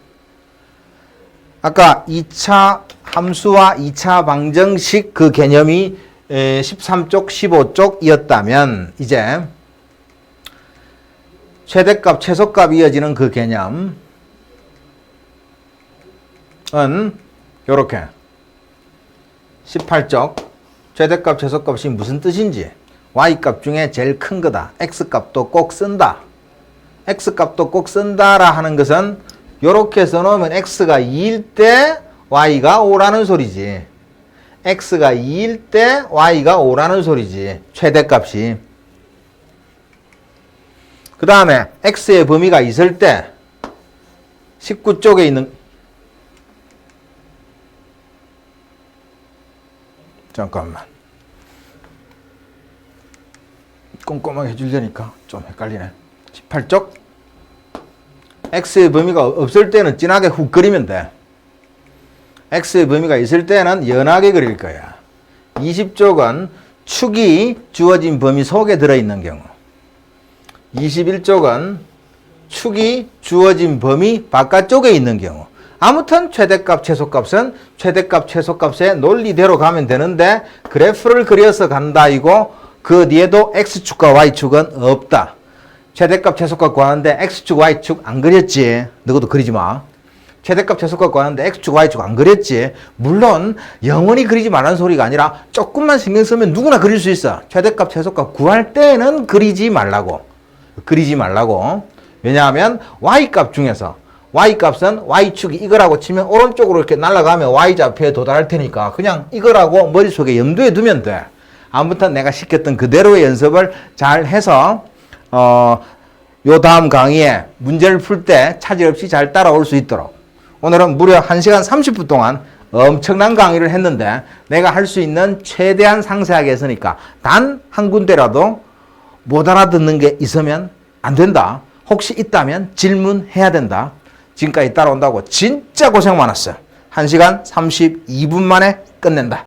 아까 2차 함수와 2차 방정식 그 개념이 13쪽, 15쪽이었다면 이제 최대값, 최소값 이어지는 그 개념은 요렇게 18쪽 최대값, 최소값이 무슨 뜻인지, y값 중에 제일 큰 거다. x값도 꼭 쓴다. x값도 꼭 쓴다라 하는 것은 요렇게 써놓으면 x가 2일 때 y가 5라는 소리지. x가 2일 때 y가 5라는 소리지. 최대값이. 그 다음에 x의 범위가 있을 때 19쪽에 있는 잠깐만 꼼꼼하게 해주려니까 좀 헷갈리네. 18쪽 x의 범위가 없을 때는 진하게 훅 그리면 돼. x의 범위가 있을 때는 연하게 그릴 거야. 20쪽은 축이 주어진 범위 속에 들어있는 경우, 21쪽은 축이 주어진 범위 바깥쪽에 있는 경우. 아무튼 최대값, 최소값은 최대값, 최소값의 논리대로 가면 되는데 그래프를 그려서 간다 이고 그 뒤에도 x축과 y축은 없다. 최대값, 최소값 구하는데 x축, y축 안 그렸지. 너도 그리지 마. 최대값, 최소값 구하는데 x축, y축 안 그렸지. 물론 영원히 그리지 말라는 소리가 아니라 조금만 신경 쓰면 누구나 그릴 수 있어. 최대값, 최소값 구할 때는 그리지 말라고. 그리지 말라고. 왜냐하면 y값 중에서 y값은 y축이 이거라고 치면 오른쪽으로 이렇게 날아가면 y좌표에 도달할 테니까 그냥 이거라고 머릿속에 염두에 두면 돼. 아무튼 내가 시켰던 그대로의 연습을 잘 해서 요 다음 강의에 문제를 풀 때 차질 없이 잘 따라올 수 있도록. 오늘은 무려 1시간 30분 동안 엄청난 강의를 했는데 내가 할 수 있는 최대한 상세하게 했으니까 단 한 군데라도 못 알아듣는 게 있으면 안 된다. 혹시 있다면 질문해야 된다. 지금까지 따라온다고 진짜 고생 많았어. 1시간 32분 만에 끝낸다.